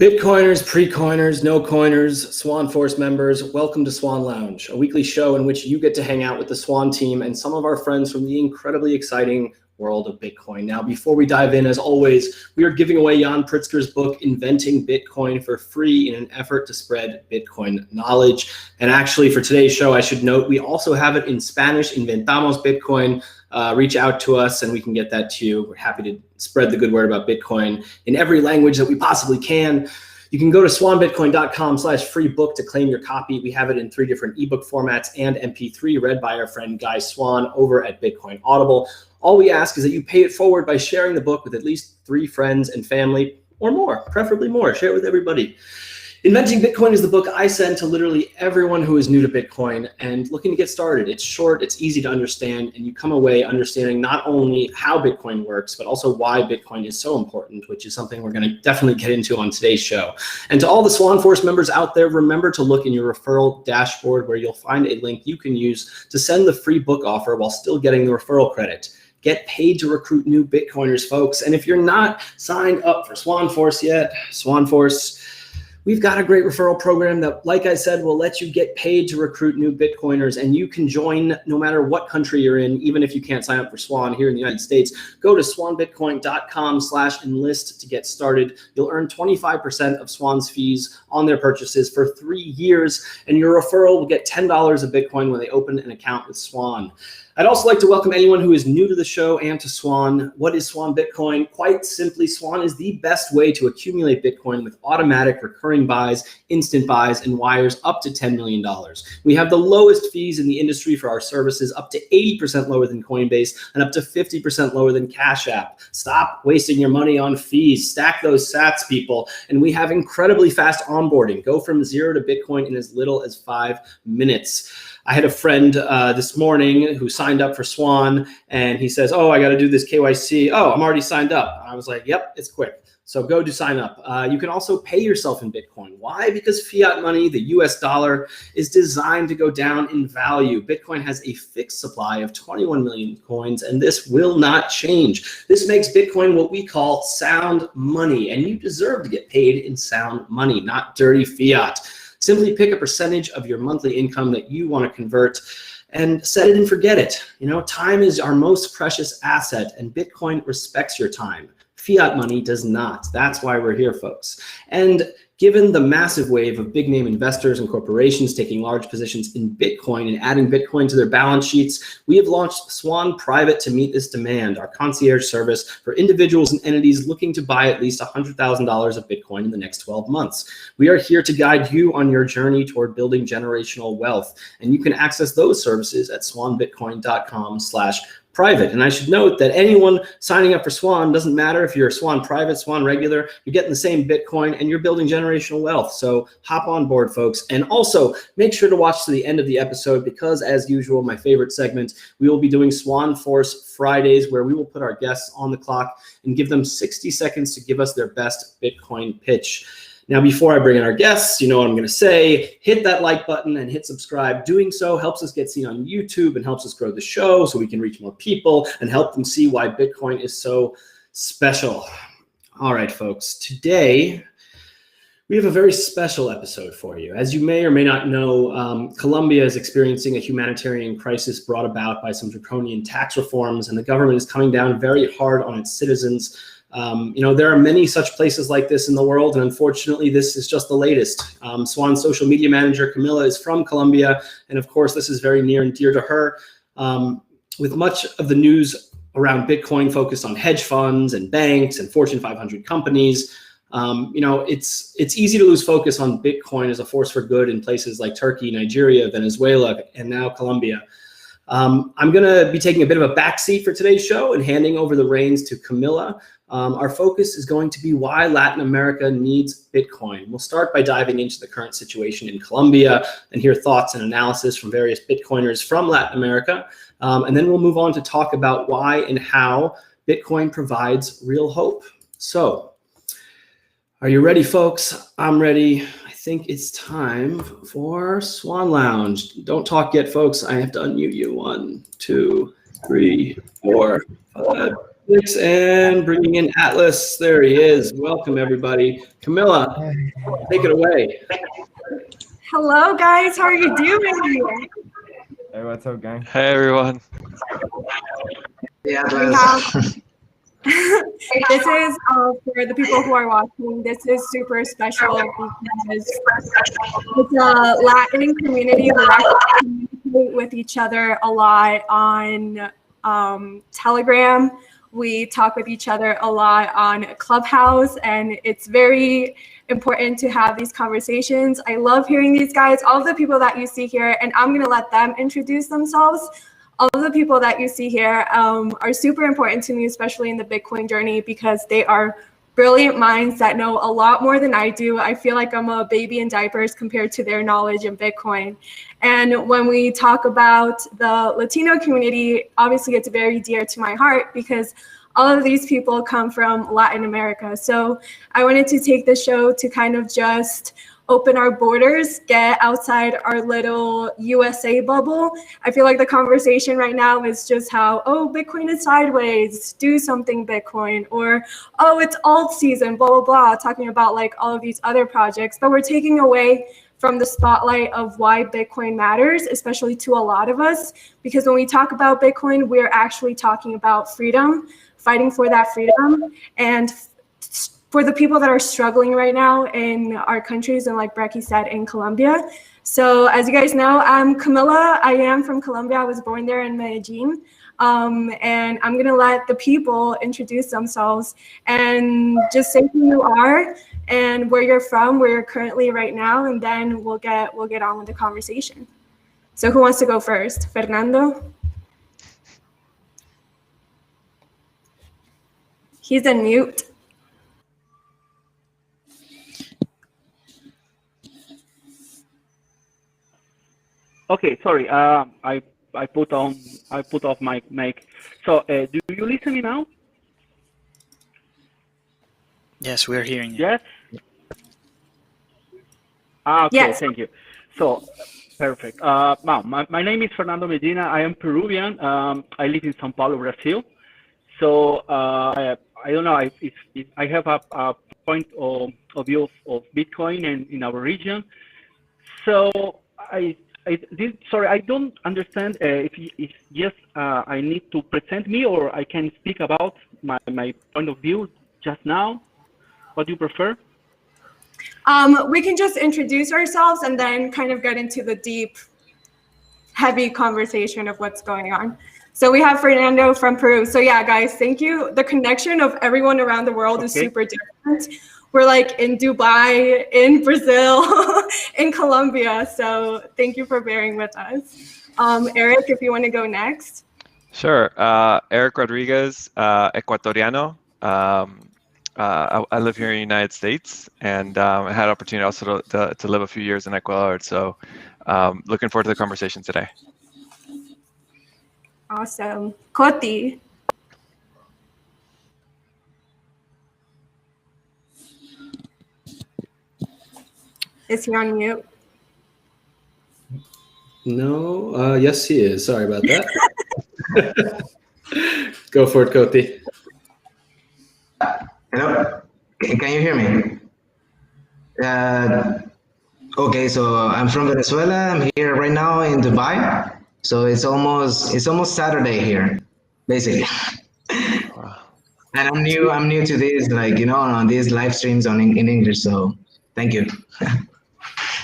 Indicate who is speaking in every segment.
Speaker 1: Bitcoiners, pre-coiners, no coiners, Swan Force members, welcome to Swan Lounge, a weekly show in which you get to hang out with the Swan team and some of our friends from the incredibly exciting world of Bitcoin. Now, before we dive in, as always, we are giving away Jan Pritzker's book, Inventing Bitcoin, for free in an effort to spread Bitcoin knowledge. And actually, for today's show, I should note, we also have it in Spanish, Inventamos Bitcoin. Reach out to us and we can get that to you. We're happy to spread the good word about Bitcoin in every language that we possibly can. You can go to swanbitcoin.com/free book to claim your copy. We have it in 3 different ebook formats and MP3 read by our friend Guy Swan over at Bitcoin Audible. All we ask is that you pay it forward by sharing the book with at least 3 friends and family or more, preferably more. Share it with everybody. Inventing Bitcoin is the book I send to literally everyone who is new to Bitcoin and looking to get started. It's short, it's easy to understand, and you come away understanding not only how Bitcoin works, but also why Bitcoin is so important, which is something we're going to definitely get into on today's show. And to all the Swan Force members out there, remember to look in your referral dashboard where you'll find a link you can use to send the free book offer while still getting the referral credit. Get paid to recruit new Bitcoiners, folks. And if you're not signed up for Swan Force yet, Swan Force, we've got a great referral program that, like I said, will let you get paid to recruit new Bitcoiners, and you can join no matter what country you're in, even if you can't sign up for Swan here in the United States. Go to swanbitcoin.com/enlist to get started. You'll earn 25% of Swan's fees on their purchases for 3 years, and your referral will get $10 of Bitcoin when they open an account with Swan. I'd also like to welcome anyone who is new to the show and to Swan. What is Swan Bitcoin? Quite simply, Swan is the best way to accumulate Bitcoin with automatic recurring buys, instant buys, and wires up to $10 million. We have the lowest fees in the industry for our services, up to 80% lower than Coinbase and up to 50% lower than Cash App. Stop wasting your money on fees. Stack those sats, people. And we have incredibly fast onboarding. Go from 0 to Bitcoin in as little as 5 minutes. I had a friend this morning who signed up for Swan, and he says, oh, I got to do this KYC. Oh, I'm already signed up. I was like, yep, it's quick. So go to sign up. You can also pay yourself in Bitcoin. Why? Because fiat money, the US dollar, is designed to go down in value. Bitcoin has a fixed supply of 21 million coins, and this will not change. This makes Bitcoin what we call sound money, and you deserve to get paid in sound money, not dirty fiat. Simply pick a percentage of your monthly income that you want to convert and set it and forget it. You know, time is our most precious asset, and Bitcoin respects your time. Fiat money does not. That's why we're here, folks. And given the massive wave of big name investors and corporations taking large positions in Bitcoin and adding Bitcoin to their balance sheets, we have launched Swan Private to meet this demand, our concierge service for individuals and entities looking to buy at least $100,000 of Bitcoin in the next 12 months. We are here to guide you on your journey toward building generational wealth, and you can access those services at swanbitcoin.com/private. And I should note that anyone signing up for Swan, doesn't matter if you're Swan Private, Swan Regular, you're getting the same Bitcoin and you're building generational wealth. So hop on board, folks. And also make sure to watch to the end of the episode because, as usual, my favorite segment, we will be doing Swan Force Fridays, where we will put our guests on the clock and give them 60 seconds to give us their best Bitcoin pitch. Now, before I bring in our guests, you know what I'm going to say. Hit that like button and hit subscribe. Doing so helps us get seen on YouTube and helps us grow the show so we can reach more people and help them see why Bitcoin is so special. All right, folks. Today, we have a very special episode for you. As you may or may not know, Colombia is experiencing a humanitarian crisis brought about by some draconian tax reforms, and the government is coming down very hard on its citizens. You know, there are many such places like this in the world, and unfortunately, this is just the latest. Swan's social media manager, Camilla, is from Colombia, and of course, this is very near and dear to her. With much of the news around Bitcoin focused on hedge funds and banks and Fortune 500 companies, you know, it's easy to lose focus on Bitcoin as a force for good in places like Turkey, Nigeria, Venezuela, and now Colombia. I'm going to be taking a bit of a backseat for today's show and handing over the reins to Camilla. Our focus is going to be why Latin America needs Bitcoin. We'll start by diving into the current situation in Colombia and hear thoughts and analysis from various Bitcoiners from Latin America. And then we'll move on to talk about why and how Bitcoin provides real hope. So, are you ready, folks? I'm ready. I think it's time for Swan Lounge. Don't talk yet, folks. I have to unmute you. 1, 2, 3, 4, 5. And bringing in Atlas. There he is. Welcome, everybody. Camilla, take it away.
Speaker 2: Hello, guys. How are you doing?
Speaker 3: Hey, what's up, gang?
Speaker 4: Hey, everyone.
Speaker 2: Yeah, this is for the people who are watching. This is super special because it's a Latin community. We actually communicate with each other a lot on Telegram. We talk with each other a lot on Clubhouse, and it's very important to have these conversations. I love hearing these guys, all of the people that you see here, and I'm gonna let them introduce themselves. All of the people that you see here are super important to me, especially in the Bitcoin journey, because they are brilliant minds that know a lot more than I do. I feel like I'm a baby in diapers compared to their knowledge in Bitcoin. And when we talk about the Latino community, obviously it's very dear to my heart because all of these people come from Latin America. So I wanted to take the show to kind of just open our borders, get outside our little USA bubble. I feel like the conversation right now is just how, oh, Bitcoin is sideways, do something Bitcoin, or, oh, it's alt season, blah, blah, blah, talking about like all of these other projects. But we're taking away from the spotlight of why Bitcoin matters, especially to a lot of us, because when we talk about Bitcoin, we're actually talking about freedom, fighting for that freedom, and for the people that are struggling right now in our countries, and like Brecky said, in Colombia. So as you guys know, I'm Camilla. I am from Colombia. I was born there in Medellin. And I'm gonna let the people introduce themselves and just say who you are and where you're from, where you're currently right now, and then we'll get on with the conversation. So who wants to go first? Fernando? He's on mute.
Speaker 5: Okay, sorry. I put off my mic. So do you listen me now?
Speaker 6: Yes, we're hearing you.
Speaker 5: Yes. Okay,
Speaker 2: yes.
Speaker 5: Thank you. So perfect. My name is Fernando Medina. I am Peruvian. I live in São Paulo, Brazil. So I don't know if I have a point of view of Bitcoin and in our region. So sorry, I don't understand if just I need to present me or I can speak about my point of view just now. What do you prefer?
Speaker 2: We can just introduce ourselves and then kind of get into the deep, heavy conversation of what's going on. So we have Fernando from Peru. So yeah, guys, thank you. The connection of everyone around the world is super different. We're like in Dubai, in Brazil, in Colombia. So thank you for bearing with us. Eric, if you want to go next.
Speaker 4: Sure. Eric Rodriguez, Ecuatoriano. I live here in the United States, and I had opportunity also to live a few years in Ecuador. So looking forward to the conversation today.
Speaker 2: Awesome. Koti. Is he on mute?
Speaker 1: No. Yes, he is. Sorry about that. Go for it, Koti.
Speaker 7: Hello, can you hear me? Okay, so I'm from Venezuela. I'm here right now in Dubai. So it's almost Saturday here, basically. And I'm new to this, like, you know, on these live streams in English. So thank you.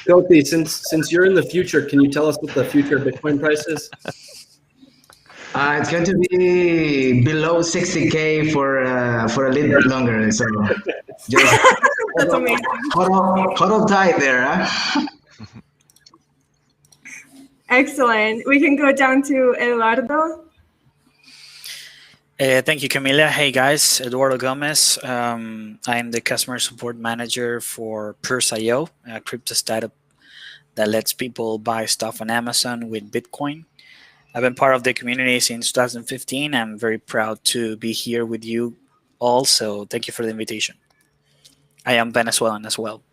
Speaker 1: Koti, since you're in the future, can you tell us what the future Bitcoin price is?
Speaker 7: It's going to be below 60K for a little bit longer. So just
Speaker 2: That's amazing.
Speaker 7: Hold on tight there, huh?
Speaker 2: Excellent. We can go down to Eduardo.
Speaker 6: Thank you, Camila. Hey, guys. Eduardo Gomez. I'm the customer support manager for Purse.io, a crypto startup that lets people buy stuff on Amazon with Bitcoin. I've been part of the community since 2015. I'm very proud to be here with you all, so thank you for the invitation. I am Venezuelan as well.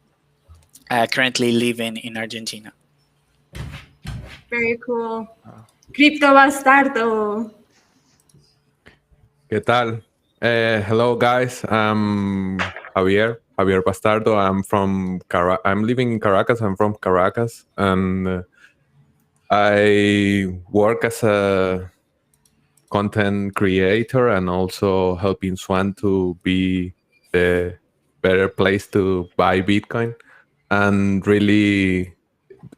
Speaker 6: I currently live in Argentina.
Speaker 2: Very cool. Crypto Bastardo.
Speaker 3: ¿Qué tal?
Speaker 8: Hello, guys. I'm Javier Bastardo. I'm living in Caracas. I'm from Caracas, and I work as a content creator and also helping Swan to be the better place to buy Bitcoin. And really,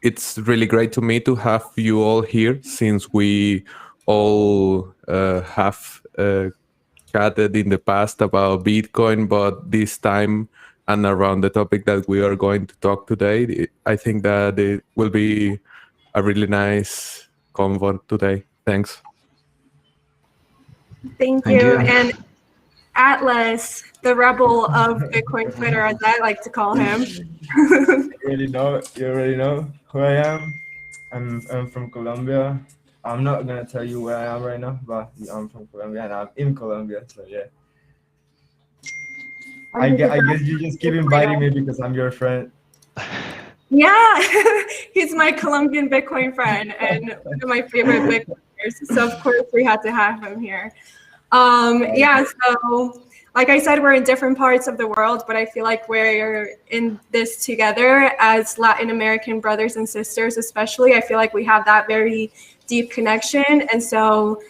Speaker 8: it's really great to me to have you all here, since we all have chatted in the past about Bitcoin, but this time and around the topic that we are going to talk today, I think that it will be a really nice convo today. Thanks.
Speaker 2: Thank
Speaker 7: Thank
Speaker 2: you.
Speaker 7: you.
Speaker 2: And Atlas, the rebel of Bitcoin Twitter, as I like to call him.
Speaker 3: You already know who I am. I'm from Colombia. I'm not gonna tell you where I am right now, but I'm from Colombia and I'm in Colombia. So yeah. I guess you just keep inviting me because I'm your friend.
Speaker 2: Yeah, he's my Colombian Bitcoin friend and one of my favorite Bitcoiners. So of course we had to have him here. Yeah, so like I said, we're in different parts of the world, but I feel like we're in this together as Latin American brothers and sisters, especially. I feel like we have that very deep connection. And so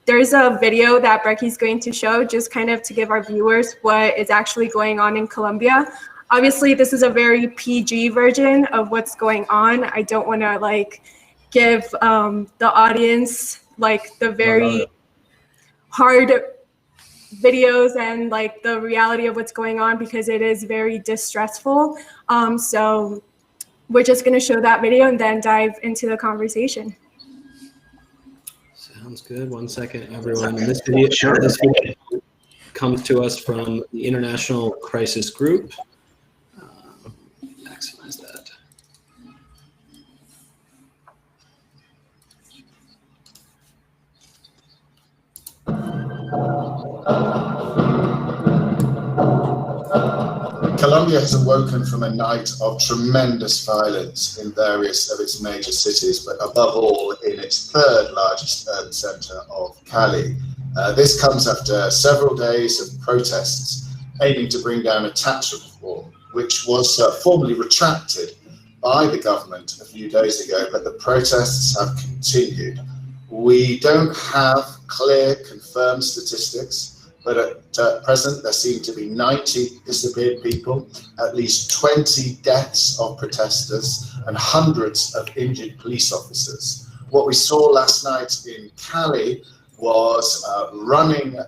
Speaker 2: there's a video that Brecky's going to show just kind of to give our viewers what is actually going on in Colombia. Obviously, this is a very PG version of what's going on. I don't want to like give the audience like the very hard videos and like the reality of what's going on because it is very distressful. So we're just going to show that video and then dive into the conversation.
Speaker 1: Sounds good. 1 second, everyone. And this video comes to us from the International Crisis Group. Maximize that.
Speaker 9: Colombia has awoken from a night of tremendous violence in various of its major cities, but above all in its third largest urban centre of Cali. This comes after several days of protests aiming to bring down a tax reform, which was formally retracted by the government a few days ago, but the protests have continued. We don't have clear, confirmed statistics, but at present there seem to be 90 disappeared people, at least 20 deaths of protesters, and hundreds of injured police officers. What we saw last night in Cali was running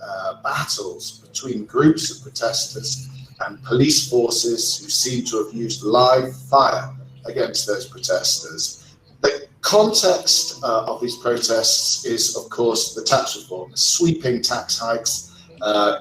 Speaker 9: battles between groups of protesters and police forces who seem to have used live fire against those protesters. The context of these protests is, of course, the tax reform, the sweeping tax hikes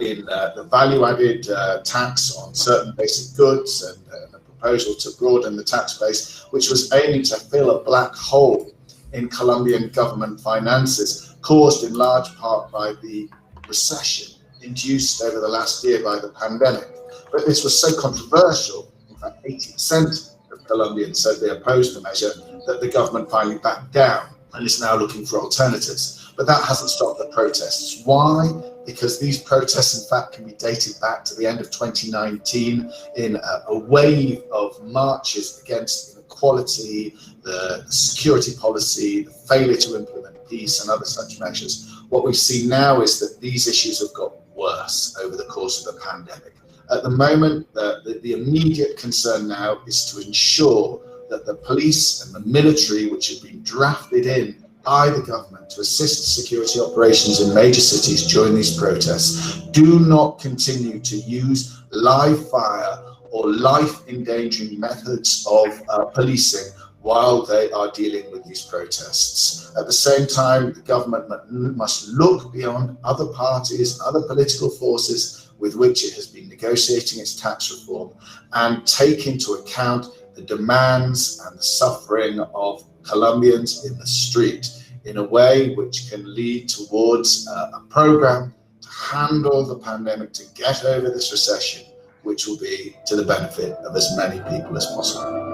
Speaker 9: in the value-added tax on certain basic goods and a proposal to broaden the tax base, which was aiming to fill a black hole in Colombian government finances, caused in large part by the recession induced over the last year by the pandemic. But this was so controversial, in fact 80% of Colombians said they opposed the measure, that the government finally backed down and is now looking for alternatives. But that hasn't stopped the protests. Why? Because these protests, in fact, can be dated back to the end of 2019 in a wave of marches against inequality, the security policy, the failure to implement peace and other such measures. What we see now is that these issues have got worse over the course of the pandemic. At the moment, the immediate concern now is to ensure that the police and the military, which have been drafted in by the government to assist security operations in major cities during these protests, do not continue to use live fire or life-endangering methods of policing while they are dealing with these protests. At the same time, the government must look beyond other parties, other political forces with which it has been negotiating its tax reform, and take into account the demands and the suffering of Colombians in the street in a way which can lead towards a program to handle the pandemic, to get over this recession, which will be to the benefit of as many people as possible.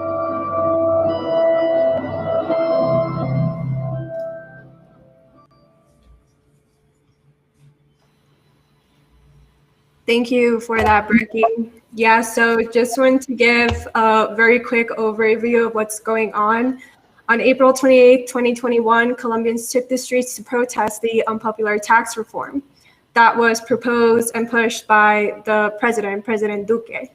Speaker 2: Thank you for that, Berkey. Yeah, so just want to give a very quick overview of what's going on. On April 28, 2021, Colombians took the streets to protest the unpopular tax reform that was proposed and pushed by the president, President Duque.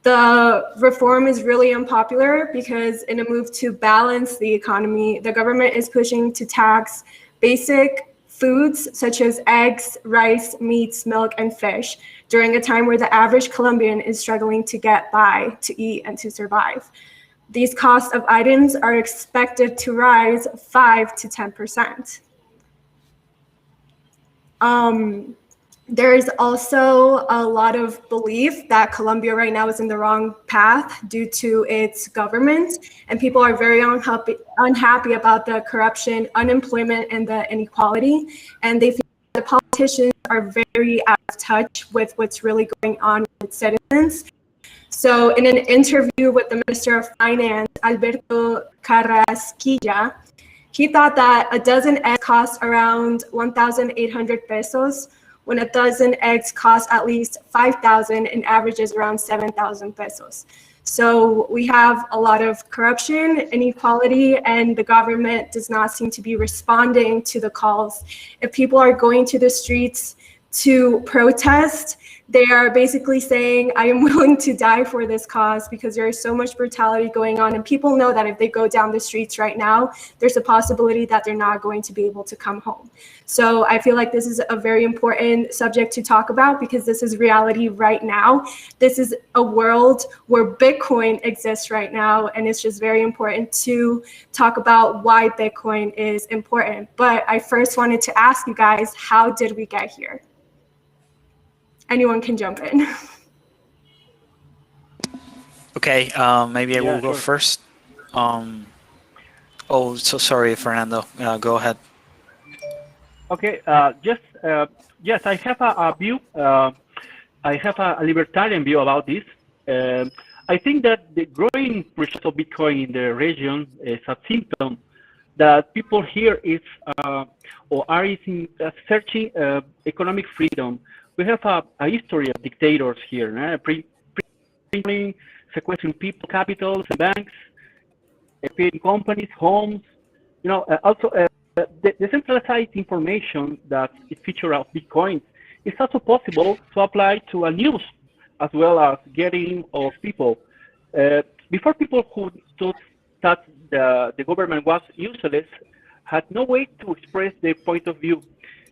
Speaker 2: The reform is really unpopular because in a move to balance the economy, the government is pushing to tax basic foods such as eggs, rice, meats, milk, and fish during a time where the average Colombian is struggling to get by, to eat, and to survive. These costs of items are expected to rise 5 to 10%. There is also a lot of belief that Colombia right now is in the wrong path due to its government, and people are very unhappy about the corruption, unemployment, and the inequality, and they feel the politicians are very out of touch with what's really going on with citizens. So in an interview with the Minister of Finance, Alberto Carrasquilla, he thought that a dozen eggs cost around 1,800 pesos, when a dozen eggs cost at least 5,000 and averages around 7,000 pesos. So we have a lot of corruption, inequality, and the government does not seem to be responding to the calls. If people are going to the streets to protest, they are basically saying, I am willing to die for this cause because there is so much brutality going on. And people know that if they go down the streets right now, there's a possibility that they're not going to be able to come home. So I feel like this is a very important subject to talk about because this is reality right now. This is a world where Bitcoin exists right now. And it's just very important to talk about why Bitcoin is important. But I first wanted to ask you guys, how did we get here? Anyone can jump in.
Speaker 6: Okay, maybe I will go first. Oh, so sorry, Fernando. Go ahead.
Speaker 5: Okay, yes, I have a view. I have a libertarian view about this. I think that the growing presence of Bitcoin in the region is a symptom that people here is or are searching economic freedom. We have a history of dictators here, sequestering people, capitals, banks, paying companies, homes. You know, also the decentralized information that is feature of Bitcoin is also possible to apply to a news as well as getting of people. Before, people who thought that the government was useless had no way to express their point of view.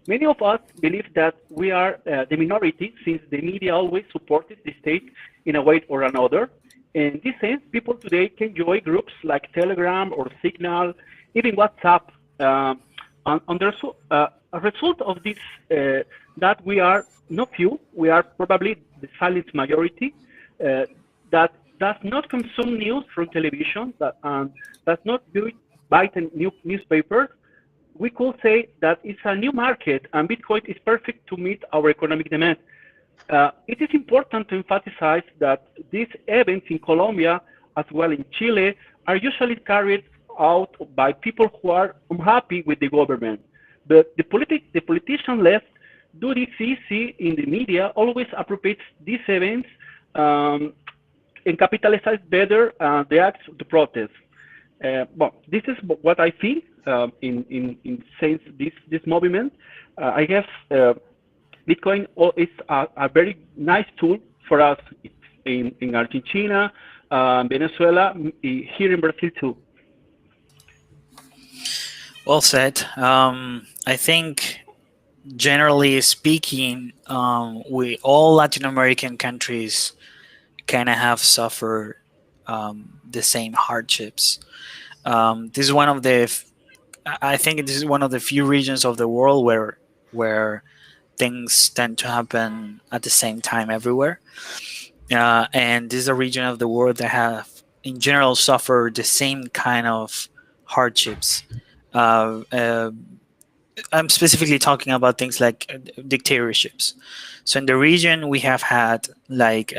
Speaker 5: Many of us believe that we are the minority since the media always supported the state in a way or another. In this sense, people today can join groups like Telegram or Signal, even WhatsApp. A result of this, that we are not few, we are probably the silent majority that does not consume news from television, does not buy the newspapers. We could say that it's a new market and Bitcoin is perfect to meet our economic demand. It is important to emphasize that these events in Colombia as well in Chile are usually carried out by people who are unhappy with the government. But the politician left do this easy in the media, always appropriates these events and capitalizes better the acts to protest. Well, this is what I think in sense this movement. I guess Bitcoin is a very nice tool for us in Argentina, Venezuela, here in Brazil too.
Speaker 6: Well said. I think generally speaking, we all Latin American countries kind of have suffered the same hardships. This is one of the, I think this is one of the few regions of the world where things tend to happen at the same time everywhere. And this is a region of the world that have, in general, suffered the same kind of hardships. I'm specifically talking about things like dictatorships. So in the region, we have had like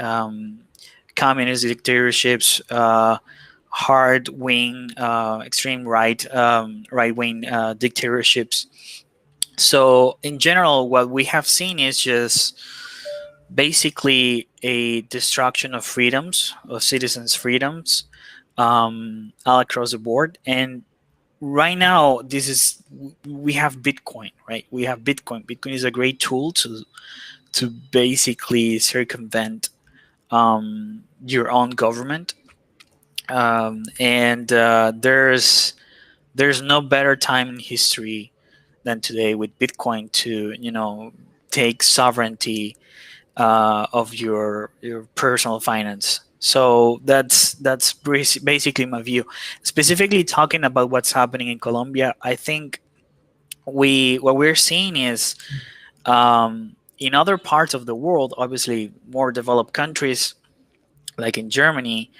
Speaker 6: communist dictatorships, hard wing, extreme right wing dictatorships. So in general, what we have seen is just basically a destruction of freedoms, of citizens' freedoms, all across the board. And right now, we have Bitcoin, right? We have Bitcoin. Bitcoin is a great tool to basically circumvent your own government. And there's no better time in history than today with Bitcoin to take sovereignty of your personal finance. So that's basically my view. Specifically talking about what's happening in Colombia, I think what we're seeing is in other parts of the world, obviously more developed countries like in Germany,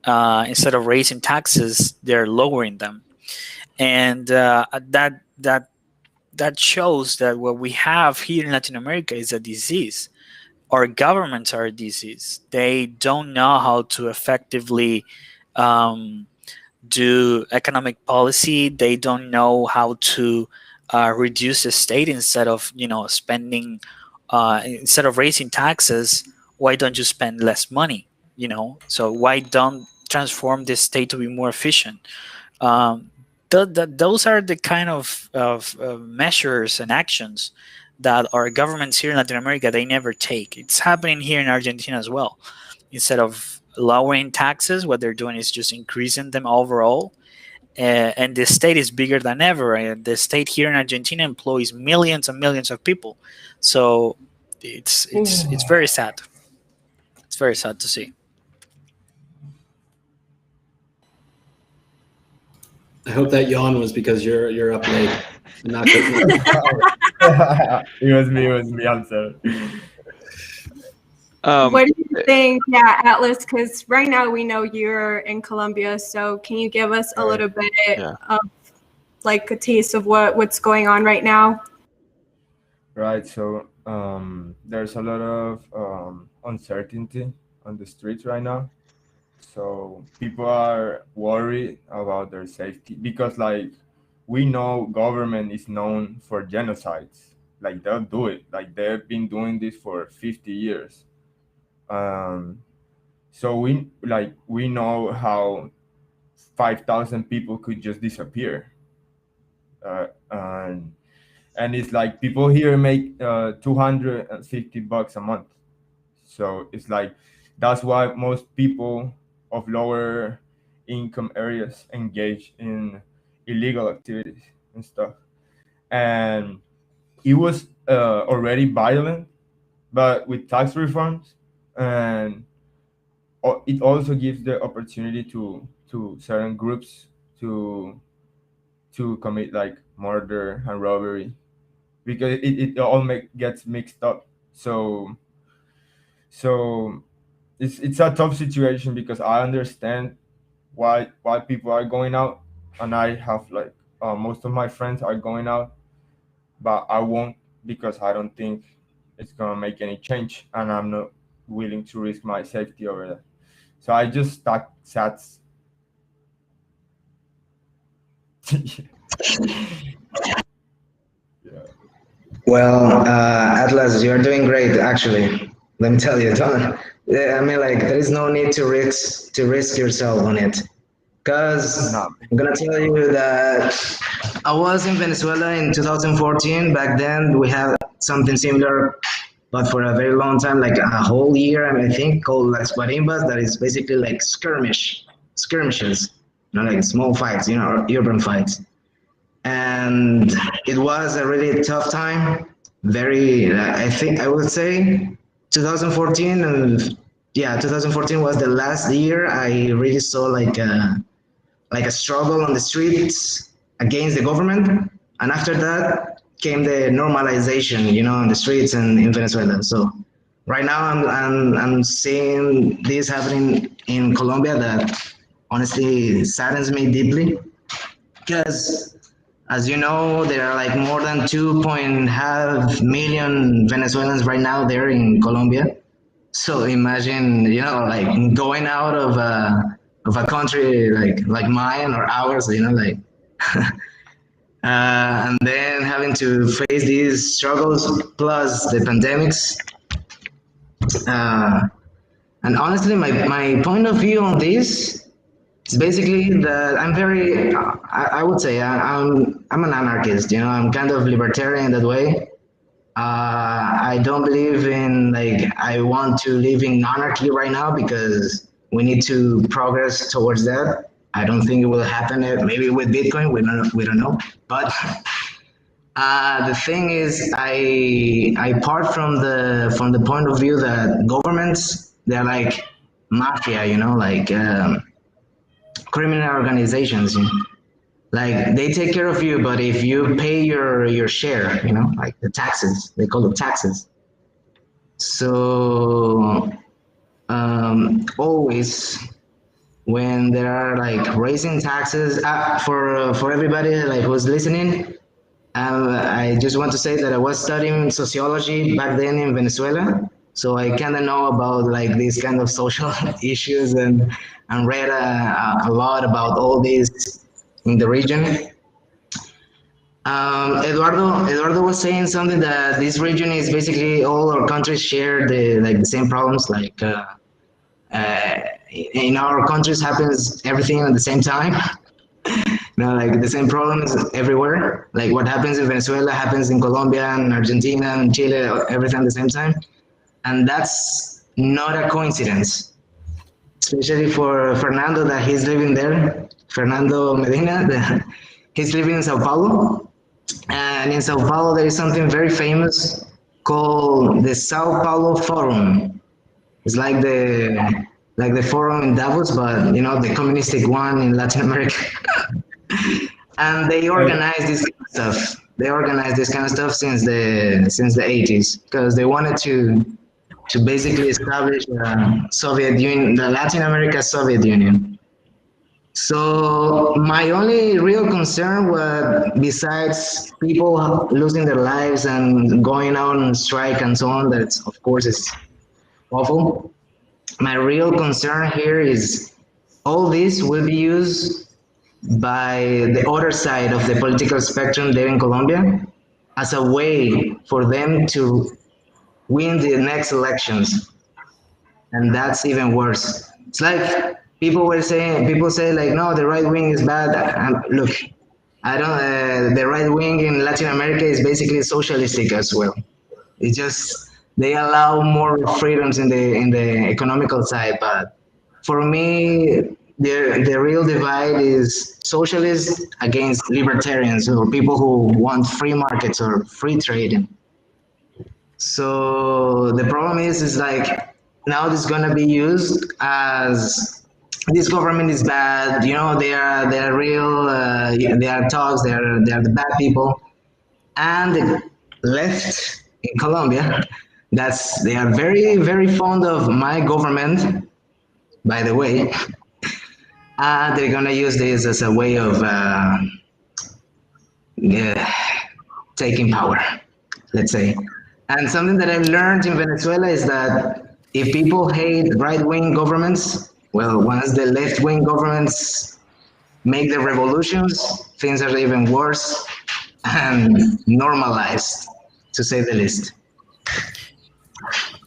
Speaker 6: instead of raising taxes, they're lowering them, and that shows that what we have here in Latin America is a disease. Our governments are a disease. They don't know how to effectively do economic policy. They don't know how to reduce the state instead of spending. Instead of raising taxes, why don't you spend less money? So why don't transform the state to be more efficient? Those are the kind of measures and actions that our governments here in Latin America, they never take. It's happening here in Argentina as well. Instead of lowering taxes, what they're doing is just increasing them overall. And the state is bigger than ever. And the state here in Argentina employs millions and millions of people. So it's very sad. It's very sad to see.
Speaker 1: I hope that yawn was because you're up late. Not good.
Speaker 3: It was me. I'm sorry.
Speaker 2: What do you think, Atlas? Because right now we know you're in Colombia, so can you give us a little bit of like a taste of what's going on right now?
Speaker 3: Right. So there's a lot of uncertainty on the streets right now. So people are worried about their safety because, like, we know government is known for genocides. Like, they'll do it. Like, they've been doing this for 50 years. So we know how 5,000 people could just disappear. And it's like people here make $250 a month. So it's like that's why most people of lower income areas engage in illegal activities and stuff. And it was already violent, but with tax reforms, and it also gives the opportunity to certain groups to commit like murder and robbery, because it all gets mixed up. So it's a tough situation because I understand why people are going out, and I have like most of my friends are going out, but I won't because I don't think it's gonna make any change, and I'm not willing to risk my safety over that. So I just stack sats. Yeah.
Speaker 7: Well, Atlas, you're doing great, actually. Let me tell you, don't. I mean, like, there is no need to risk yourself on it. Because
Speaker 3: No.
Speaker 7: I'm gonna tell you that I was in Venezuela in 2014. Back then, we had something similar, but for a very long time, like a whole year, I think, called Las Guarimbas. That is basically like skirmishes, like small fights, urban fights. And it was a really tough time. I think I would say 2014, and 2014 was the last year I really saw like a struggle on the streets against the government. And after that came the normalization, on the streets and in Venezuela. So right now I'm seeing this happening in Colombia that honestly saddens me deeply, because as you know, there are like more than 2.5 million Venezuelans right now there in Colombia. So imagine, like going out of a country like mine or ours, like, and then having to face these struggles plus the pandemics. And honestly, my point of view on this is basically that I'm very, I would say I'm an anarchist. You know, I'm kind of libertarian in that way. I don't believe in like I want to live in anarchy right now because we need to progress towards that. I don't think it will happen. Maybe with Bitcoin, we don't know. But the thing is, I part from the point of view that governments they're like mafia, you know, like criminal organizations. You know? Like they take care of you, but if you pay your share, you know, like the taxes, they call it taxes. So always when there are like raising taxes for everybody like who's listening, I just want to say that I was studying sociology back then in Venezuela, so I kind of know about like these kind of social issues and read a lot about all this in the region. Eduardo was saying something that this region is basically all our countries share the same problems. Like in our countries happens everything at the same time. You know, like the same problems everywhere. Like what happens in Venezuela happens in Colombia and Argentina and Chile, everything at the same time. And that's not a coincidence, especially for Fernando that he's living there. Fernando Medina, he's living in Sao Paulo. And in Sao Paulo, there is something very famous called the Sao Paulo Forum. It's like the forum in Davos, but you know the communistic one in Latin America. And they organize this kind of stuff. They organize this kind of stuff since the 80s because they wanted to basically establish Soviet Union, the Latin America Soviet Union. So my only real concern was, besides people losing their lives and going out on strike and so on, that of course is awful. My real concern here is all this will be used by the other side of the political spectrum there in Colombia as a way for them to win the next elections. And that's even worse. It's like people say like, no, the right wing is bad. Look, I don't. The right wing in Latin America is basically socialistic as well. It's just they allow more freedoms in the economical side, but for me, the real divide is socialists against libertarians or people who want free markets or free trading. So the problem is like now this is gonna be used as this government is bad. You know, they are real. They are thugs. They are the bad people, and the left in Colombia. They are very fond of my government. By the way, they're gonna use this as a way of taking power, let's say. And something that I've learned in Venezuela is that if people hate right-wing governments, well, once the left-wing governments make the revolutions, things are even worse and normalized, to say the least.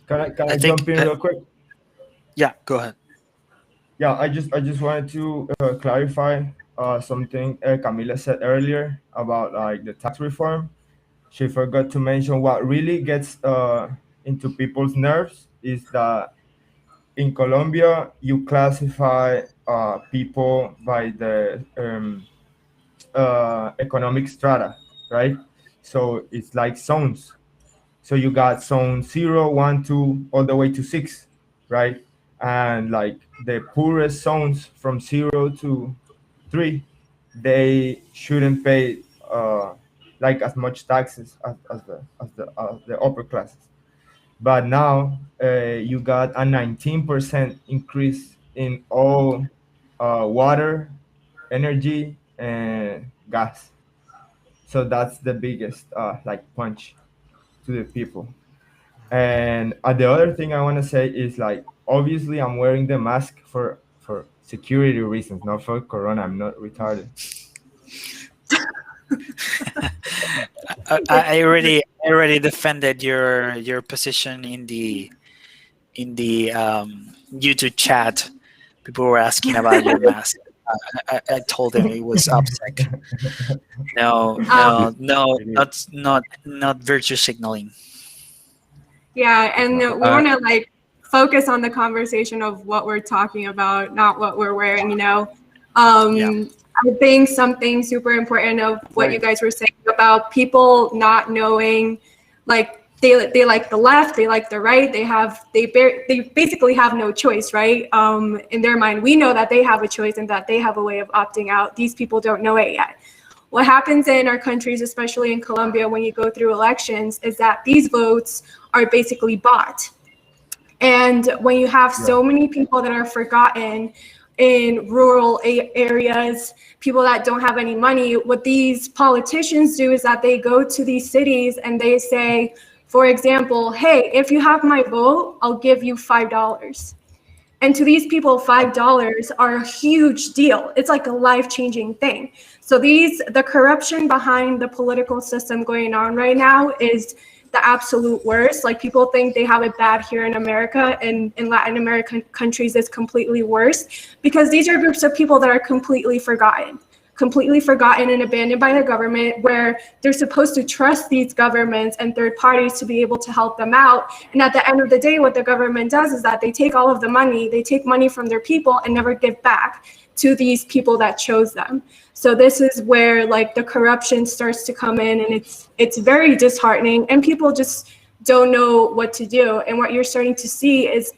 Speaker 3: Can I jump in real quick?
Speaker 6: Yeah, go ahead.
Speaker 3: Yeah, I just wanted to clarify something Camila said earlier about like the tax reform. She forgot to mention what really gets into people's nerves is that in Colombia you classify people by the economic strata, right? So it's like zones. So you got zone 0, 1, 2, all the way to 6, right? And like the poorest zones from 0 to 3, they shouldn't pay like as much taxes as the upper classes. But now you got a 19% increase in all water, energy, and gas. So that's the biggest like punch to the people. And the other thing I want to say is like, obviously I'm wearing the mask for security reasons, not for corona. I'm not retarded.
Speaker 6: I already defended your position in the YouTube chat, people were asking about your mask. I told them it was OPSEC. No, not virtue signaling.
Speaker 2: Yeah, and we want to like focus on the conversation of what we're talking about, not what we're wearing. You know, I think something super important of what you guys were saying about people not knowing, like they like the left, they like the right, they basically have no choice, right? In their mind, we know that they have a choice and that they have a way of opting out. These people don't know it yet. What happens in our countries, especially in Colombia, when you go through elections, is that these votes are basically bought. And when you have so many people that are forgotten in rural areas, people that don't have any money, what these politicians do is that they go to these cities and they say, for example, hey, if you have my vote, I'll give you $5. And to these people, $5 are a huge deal. It's like a life-changing thing. So the corruption behind the political system going on right now is the absolute worst. Like, people think they have it bad here in America, and in Latin American countries it's completely worse, because these are groups of people that are completely forgotten and abandoned by the government, where they're supposed to trust these governments and third parties to be able to help them out. And at the end of the day, what the government does is that they take all of the money, they take money from their people and never give back to these people that chose them. So this is where like the corruption starts to come in, and it's very disheartening, and people just don't know what to do. And what you're starting to see is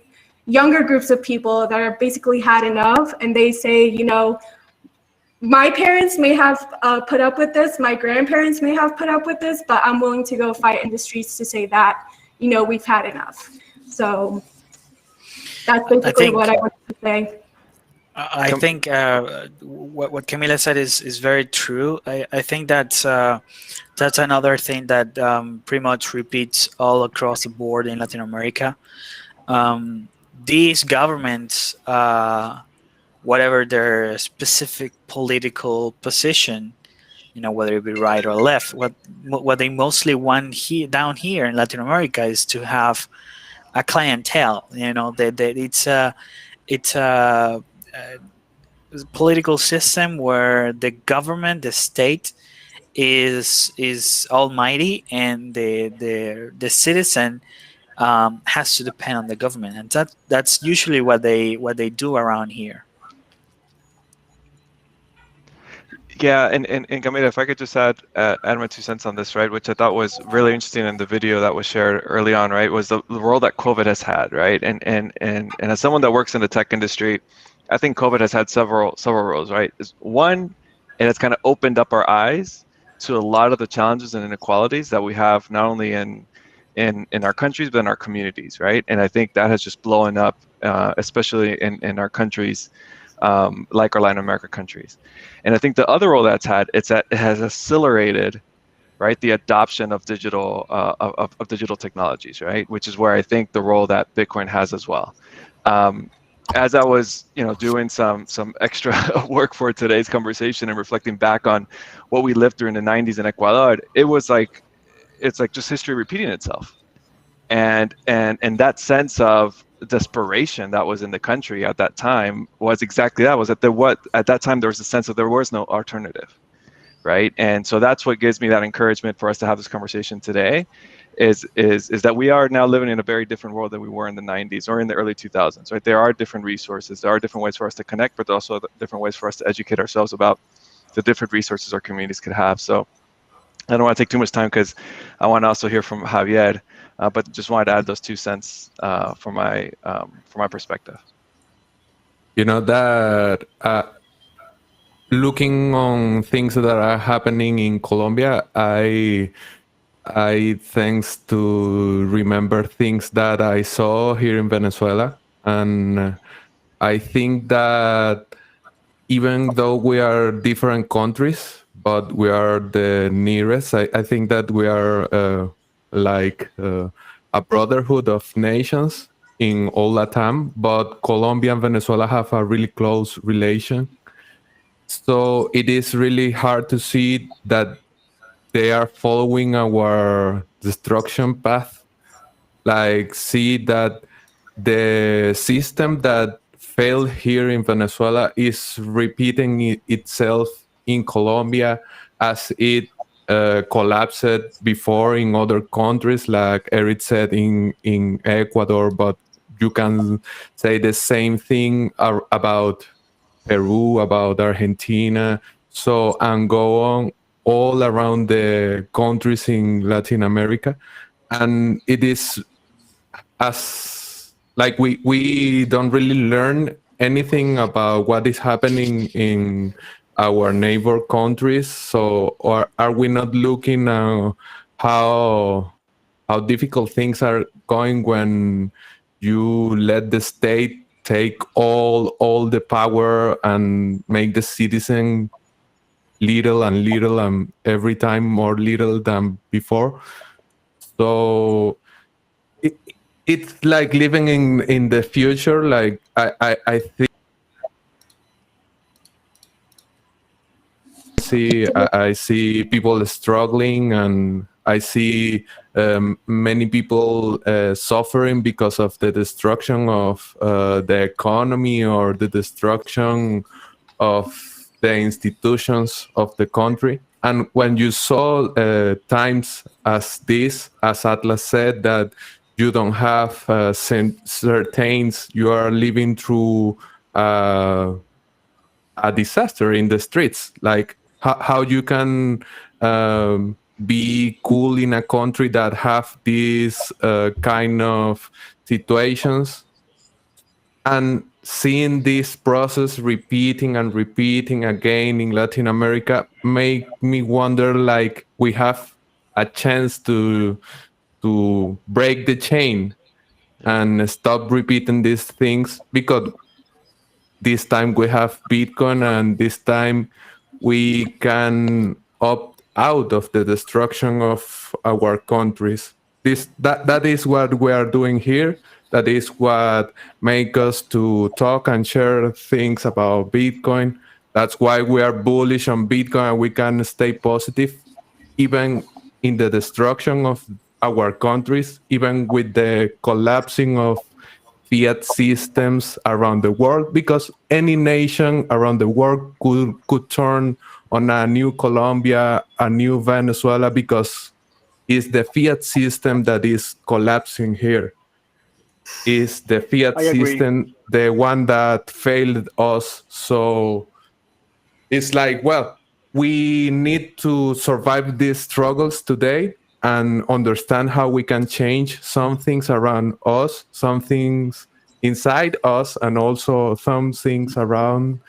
Speaker 2: younger groups of people that are basically had enough, and they say, you know, my parents may have put up with this, my grandparents may have put up with this, but I'm willing to go fight in the streets to say that, you know, we've had enough. So that's basically what I want to say.
Speaker 6: I think what Camila said is very true. I think that's another thing that pretty much repeats all across the board in Latin America. These governments, whatever their specific political position, you know, whether it be right or left, what they mostly want down here in Latin America is to have a clientele. You know, it's a political system where the government, the state, is almighty, and the citizen has to depend on the government, and that's usually what they do around here.
Speaker 4: Yeah, and Camila, if I could just add my 2 cents on this, right, which I thought was really interesting in the video that was shared early on, right, was the role that COVID has had, right, and as someone that works in the tech industry, I think COVID has had several roles, right. One, it has kind of opened up our eyes to a lot of the challenges and inequalities that we have, not only in our countries but in our communities, right, and I think that has just blown up, especially in our countries. Like our Latin America countries. And I think the other role that's had, it's that it has accelerated, right, the adoption of digital of digital technologies, right, which is where I think the role that Bitcoin has as well. As I was, you know, doing some extra work for today's conversation and reflecting back on what we lived through in the 90s in Ecuador, it's like just history repeating itself. And that sense of desperation that was in the country at that time was exactly that, was that at that time there was a sense of there was no alternative, right? And so that's what gives me that encouragement for us to have this conversation today, is that we are now living in a very different world than we were in the 90s or in the early 2000s, right? There are different resources, there are different ways for us to connect, but also different ways for us to educate ourselves about the different resources our communities could have. So I don't want to take too much time because I want to also hear from Javier, but just wanted to add those 2 cents from my perspective.
Speaker 8: You know that looking on things that are happening in Colombia, I thanks to remember things that I saw here in Venezuela, and I think that even though we are different countries, but we are the nearest, I think that we are like a brotherhood of nations in all Latam, but Colombia and Venezuela have a really close relation. So it is really hard to see that they are following our destruction path. Like, see that the system that failed here in Venezuela is repeating itself in Colombia, as it collapsed before in other countries, like Eric said in Ecuador, but you can say the same thing about Peru, about Argentina, so and go on all around the countries in Latin America. And it is as like we don't really learn anything about what is happening in our neighbor countries. So, or are we not looking at how difficult things are going when you let the state take all the power and make the citizen little and little and every time more little than before? So it's like living in the future. Like I think I see people struggling, and I see many people suffering because of the destruction of the economy or the destruction of the institutions of the country. And when you saw times as this, as Atlas said, that you don't have certains, you are living through a disaster in the streets. Like how you can be cool in a country that have these kind of situations, and seeing this process repeating and repeating again in Latin America make me wonder, like, we have a chance to break the chain and stop repeating these things, because this time we have Bitcoin, and this time we can opt out of the destruction of our countries. That is what we are doing here. That is what makes us to talk and share things about Bitcoin. That's why we are bullish on Bitcoin, and we can stay positive even in the destruction of our countries, even with the collapsing of fiat systems around the world, because any nation around the world could turn on a new Colombia, a new Venezuela, because it's the fiat system that is collapsing here. Is the fiat system the one that failed us? So it's like, well, we need to survive these struggles today and understand how we can change some things around us, some things inside us, and also some things around.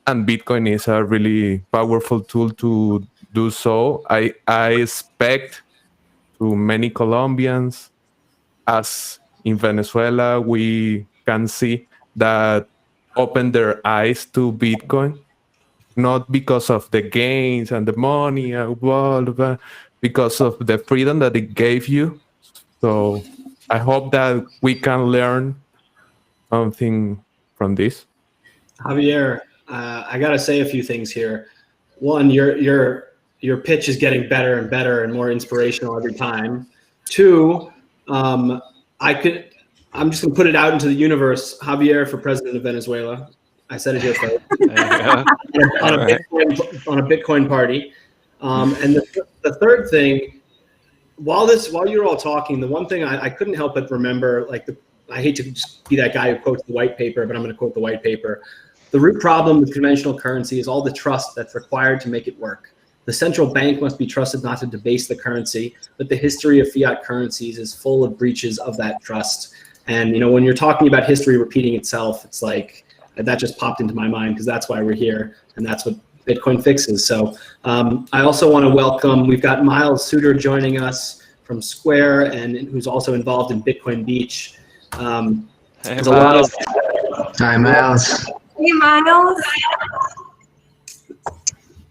Speaker 8: And Bitcoin is a really powerful tool to do so. I expect to many Colombians, as in Venezuela, we can see that open their eyes to Bitcoin, not because of the gains and the money and all of that, because of the freedom that it gave you. So I hope that we can learn something from this.
Speaker 1: Javier, I got to say a few things here. One, your pitch is getting better and better and more inspirational every time. Two, I'm just gonna put it out into the universe. Javier for president of Venezuela. I said it here first. on a Bitcoin party. And the third thing, while you're all talking, the one thing I couldn't help but remember, I hate to just be that guy who quotes the white paper, but I'm going to quote the white paper. The root problem with conventional currency is all the trust that's required to make it work. The central bank must be trusted not to debase the currency, but the history of fiat currencies is full of breaches of that trust. And when you're talking about history repeating itself, it's like that just popped into my mind, because that's why we're here, and that's what Bitcoin fixes. So I also want to welcome, we've got Miles Suter joining us from Square, and who's also involved in Bitcoin Beach. There's a lot of
Speaker 7: Hi, Miles.
Speaker 2: Hey, Miles.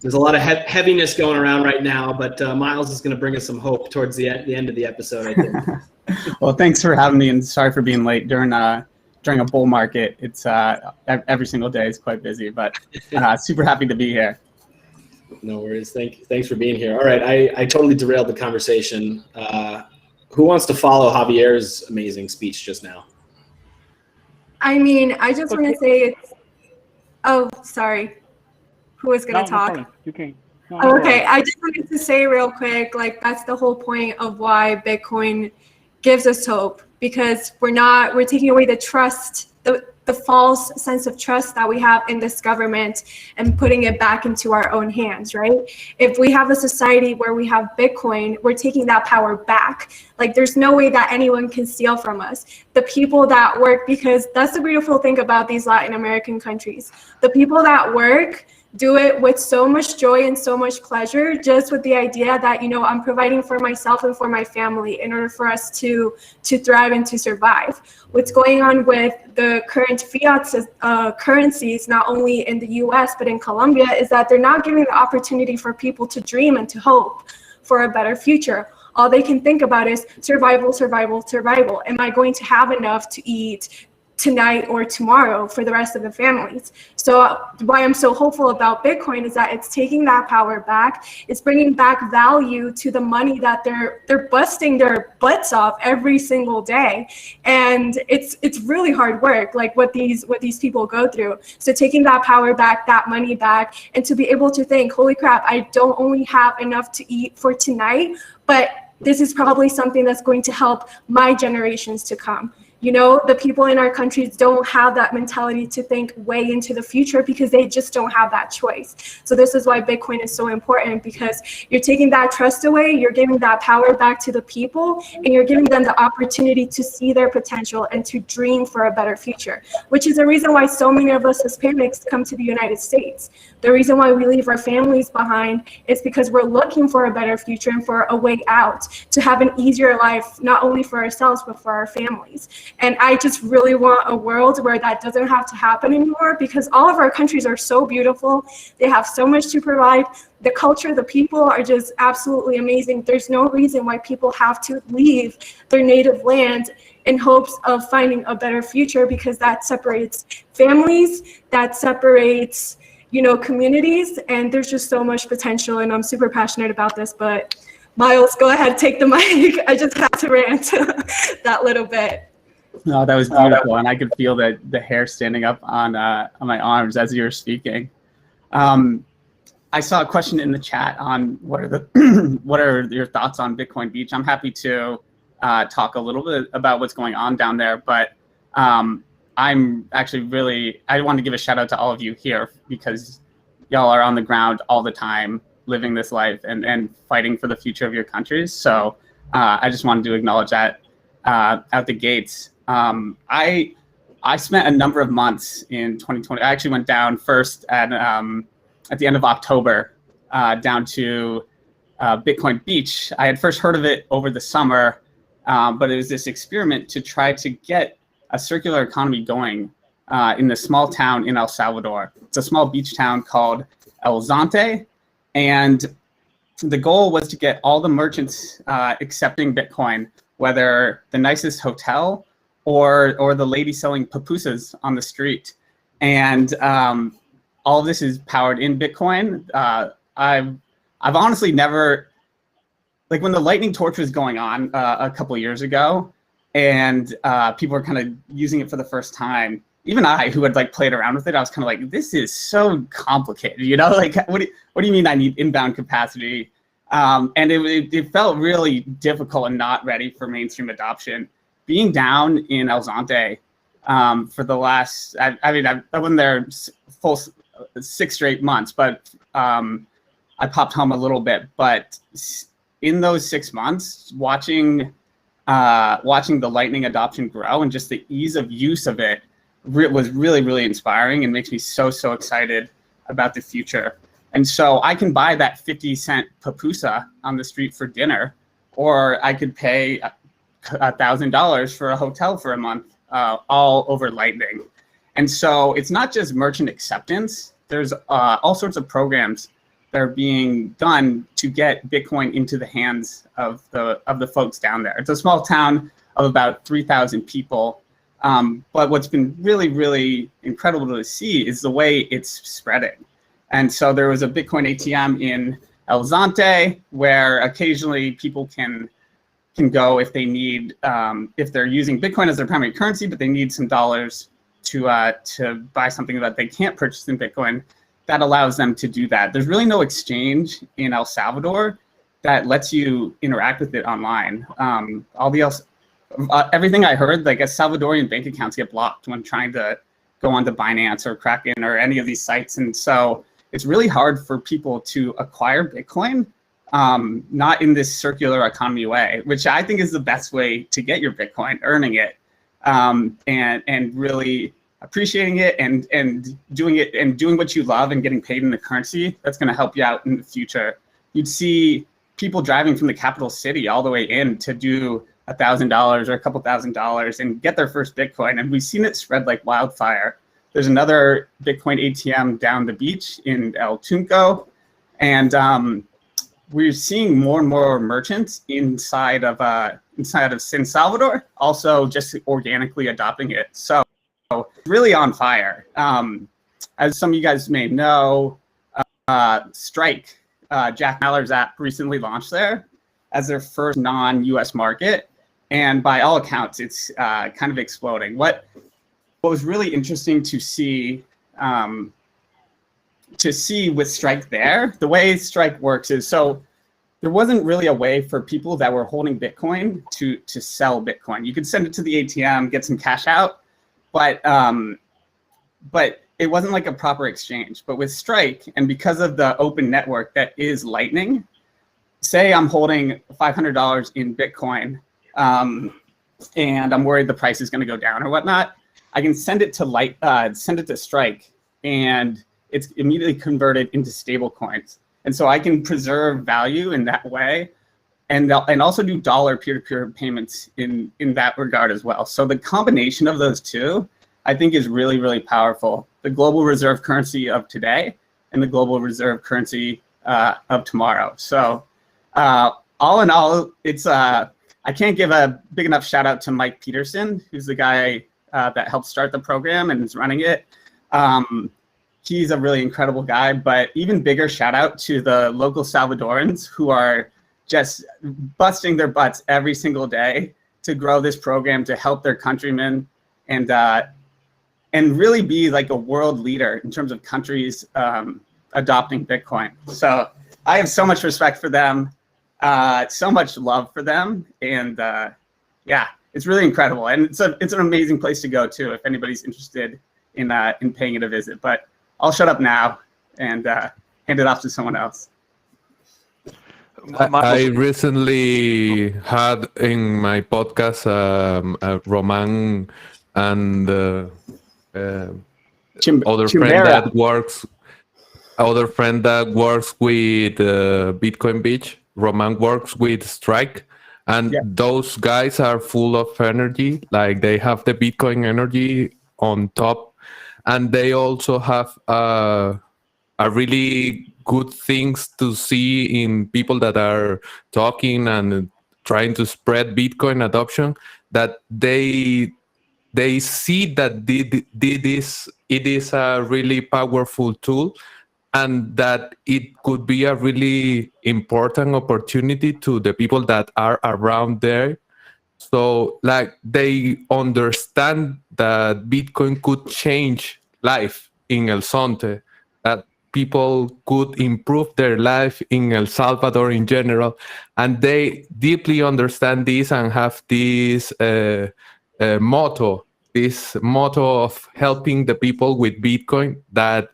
Speaker 1: There's a lot of heaviness going around right now, but Miles is going to bring us some hope towards the end of the episode, I think.
Speaker 10: Well, thanks for having me, and sorry for being late during a bull market. It's every single day is quite busy, but super happy to be here.
Speaker 1: No worries. Thanks for being here. All right, I totally derailed the conversation. Who wants to follow Javier's amazing speech just now?
Speaker 2: I mean, I just want to say it's. Oh, sorry. Who was going to talk?
Speaker 5: No problem. You can. No
Speaker 2: Okay,
Speaker 5: problem.
Speaker 2: I just wanted to say real quick, like that's the whole point of why Bitcoin gives us hope, because we're taking away the trust, the false sense of trust that we have in this government and putting it back into our own hands, right? If we have a society where we have Bitcoin, we're taking that power back. Like there's no way that anyone can steal from us. The people that work, because that's the beautiful thing about these Latin American countries. The people that work do it with so much joy and so much pleasure, just with the idea that, you know, I'm providing for myself and for my family in order for us to thrive and to survive. What's going on with the current fiat currencies, not only in the US, but in Colombia, is that they're not giving the opportunity for people to dream and to hope for a better future. All they can think about is survival, survival, survival. Am I going to have enough to eat tonight or tomorrow for the rest of the families? So why I'm so hopeful about Bitcoin is that it's taking that power back. It's bringing back value to the money that they're busting their butts off every single day. And it's really hard work, like what these people go through. So taking that power back, that money back, and to be able to think, holy crap, I don't only have enough to eat for tonight, but this is probably something that's going to help my generations to come. You know, the people in our countries don't have that mentality to think way into the future because they just don't have that choice. So this is why Bitcoin is so important, because you're taking that trust away, you're giving that power back to the people, and you're giving them the opportunity to see their potential and to dream for a better future, which is the reason why so many of us Hispanics come to the United States. The reason why we leave our families behind is because we're looking for a better future and for a way out to have an easier life, not only for ourselves, but for our families. And I just really want a world where that doesn't have to happen anymore, because all of our countries are so beautiful. They have so much to provide. The culture, the people are just absolutely amazing. There's no reason why people have to leave their native land in hopes of finding a better future, because that separates families, that separates, you know, communities, and there's just so much potential, and I'm super passionate about this. But Miles, go ahead, take the mic. I just had to rant that little bit.
Speaker 10: No, that was beautiful, and I could feel the hair standing up on my arms as you were speaking. I saw a question in the chat on what are your thoughts on Bitcoin Beach. I'm happy to talk a little bit about what's going on down there, but I'm actually I want to give a shout out to all of you here, because y'all are on the ground all the time, living this life and fighting for the future of your countries. So I just wanted to acknowledge that out the gates. I spent a number of months in 2020. I actually went down first at the end of October down to Bitcoin Beach. I had first heard of it over the summer, but it was this experiment to try to get a circular economy going in the small town in El Salvador. It's a small beach town called El Zonte, and the goal was to get all the merchants accepting Bitcoin, whether the nicest hotel or the lady selling pupusas on the street. And all of this is powered in Bitcoin. I've honestly never, like when the lightning torch was going on a couple of years ago, and people were kind of using it for the first time, even I, who had like played around with it, I was kind of like, this is so complicated, you know? Like, what do you mean I need inbound capacity? And it felt really difficult and not ready for mainstream adoption. Being down in El Zonte for the last, I mean, I wasn't there full 6 straight months, but I popped home a little bit. But in those 6 months, watching the Lightning adoption grow and just the ease of use of it was really, really inspiring, and makes me so excited about the future. And so I can buy that 50-cent pupusa on the street for dinner, or I could pay $1,000 for a hotel for a month, all over Lightning. And so it's not just merchant acceptance. There's all sorts of programs that are being done to get Bitcoin into the hands of the folks down there. It's a small town of about 3,000 people. But what's been really, really incredible to see is the way it's spreading. And so there was a Bitcoin ATM in El Zonte where occasionally people can go if they need, if they're using Bitcoin as their primary currency, but they need some dollars to buy something that they can't purchase in Bitcoin, that allows them to do that. There's really no exchange in El Salvador that lets you interact with it online. Everything I heard, like Salvadorian bank accounts get blocked when trying to go onto Binance or Kraken or any of these sites, and so it's really hard for people to acquire Bitcoin, not in this circular economy way, which I think is the best way to get your Bitcoin, earning it, and really appreciating it and doing what you love and getting paid in the currency that's going to help you out in the future. You'd see people driving from the capital city all the way in to do $1,000 or a couple $1,000s and get their first Bitcoin. And we've seen it spread like wildfire. There's another Bitcoin ATM down the beach in El Tunco. And we're seeing more and more merchants inside of San Salvador, also just organically adopting it. So really on fire. As some of you guys may know, Strike, Jack Mallers' app recently launched there as their first non-US market. And by all accounts, it's kind of exploding. What was really interesting to see with Strike there, the way Strike works is, so there wasn't really a way for people that were holding Bitcoin to sell Bitcoin. You could send it to the ATM, get some cash out, but it wasn't like a proper exchange. But with Strike, and because of the open network that is Lightning, say I'm holding $500 in Bitcoin, and I'm worried the price is going to go down or whatnot, I can send it to Strike, and it's immediately converted into stable coins. And so I can preserve value in that way, and also do dollar peer-to-peer payments in that regard as well. So the combination of those two, I think, is really, really powerful. The global reserve currency of today and the global reserve currency of tomorrow. So all in all, it's I can't give a big enough shout out to Mike Peterson, who's the guy that helped start the program and is running it. He's a really incredible guy, but even bigger shout out to the local Salvadorans who are just busting their butts every single day to grow this program, to help their countrymen, and really be like a world leader in terms of countries adopting Bitcoin. So I have so much respect for them, so much love for them, and yeah, it's really incredible. And it's an amazing place to go too if anybody's interested in paying it a visit. But I'll shut up now and hand it off to someone else.
Speaker 8: I recently had in my podcast Roman and other friend that works with Bitcoin Beach. Roman works with Strike, and those guys are full of energy. Like, they have the Bitcoin energy on top, and they also have a really good things to see in people that are talking and trying to spread Bitcoin adoption, that they see that it is a really powerful tool, and that it could be a really important opportunity to the people that are around there. So, like, they understand that Bitcoin could change life in El Zonte, that people could improve their life in El Salvador in general, and they deeply understand this and have this motto of helping the people with Bitcoin, that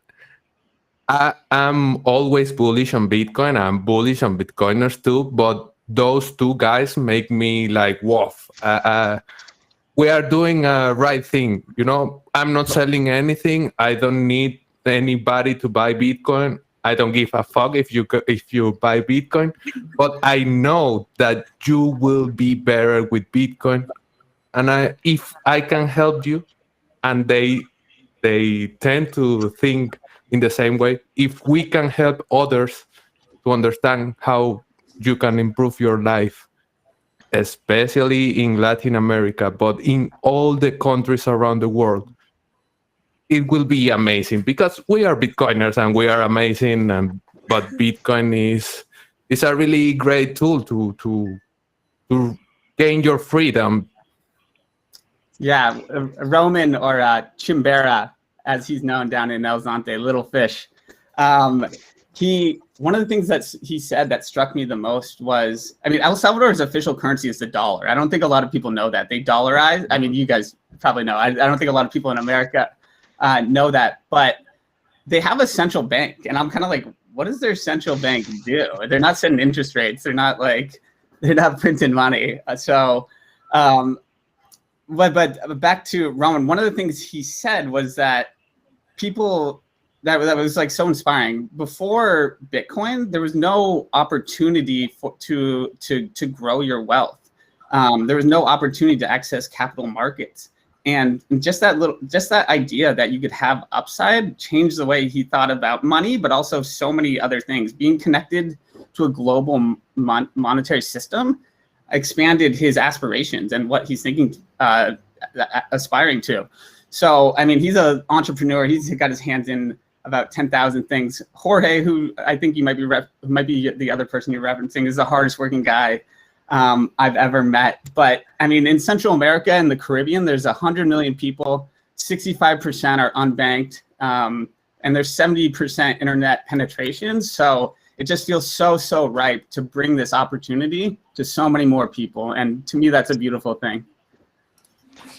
Speaker 8: I am always bullish on Bitcoin. I'm bullish on Bitcoiners too, but those two guys make me like, whoa, we are doing a right thing. You know, I'm not selling anything. I don't need anybody to buy Bitcoin. I don't give a fuck if you buy Bitcoin, but I know that you will be better with Bitcoin, and if I can help you, and they tend to think in the same way. If we can help others to understand how you can improve your life, especially in Latin America, but in all the countries around the world, it will be amazing, because we are Bitcoiners and we are amazing. But Bitcoin is a really great tool to gain your freedom.
Speaker 10: Yeah, Roman or Chimbera, as he's known down in El Zante, little fish. One of the things that he said that struck me the most was, I mean, El Salvador's official currency is the dollar. I don't think a lot of people know that. They dollarize. I mean, you guys probably know. I don't think a lot of people in America know that, but they have a central bank. And I'm kind of like, what does their central bank do? They're not setting interest rates. They're not printing money. But back to Roman, one of the things he said was that people, that was like so inspiring. Before Bitcoin, there was no opportunity to grow your wealth. There was no opportunity to access capital markets. And just that idea that you could have upside changed the way he thought about money, but also so many other things. Being connected to a global monetary system expanded his aspirations and what he's thinking, aspiring to. So, I mean, he's an entrepreneur. He's got his hands in about 10,000 things. Jorge, who I think you might be the other person you're referencing, is the hardest working guy I've ever met. But I mean, in Central America and the Caribbean, there's 100 million people, 65% are unbanked, and there's 70% internet penetration. So it just feels so ripe to bring this opportunity to so many more people. And to me, that's a beautiful thing.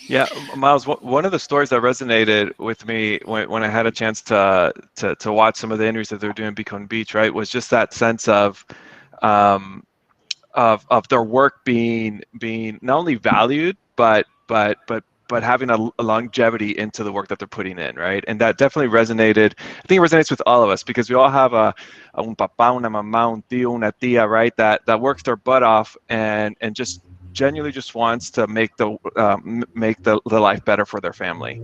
Speaker 4: Yeah, Miles, one of the stories that resonated with me when I had a chance to watch some of the interviews that they were doing in Beacon Beach, right, was just that sense of their work being not only valued, but having a longevity into the work that they're putting in, right? And that definitely resonated. I think it resonates with all of us because we all have un papá, una mamá, un tío, una tía, right? That works their butt off and just genuinely just wants to make the life better for their family,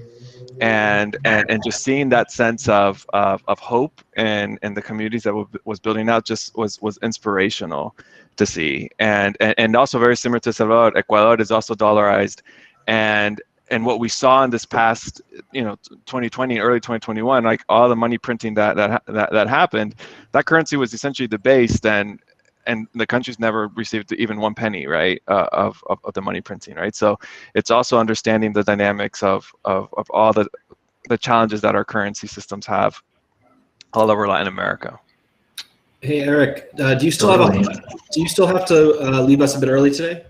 Speaker 4: and just seeing that sense of hope and the communities that was building out just was inspirational to see, and also very similar to Salvador. Ecuador is also dollarized, and what we saw in this past 2020 and early 2021, like all the money printing that happened, that currency was essentially debased, and the country's never received even 1 penny, right, of the money printing, right? So it's also understanding the dynamics of all the challenges that our currency systems have all over Latin America.
Speaker 1: Hey Eric, do you still have to leave us a bit early today?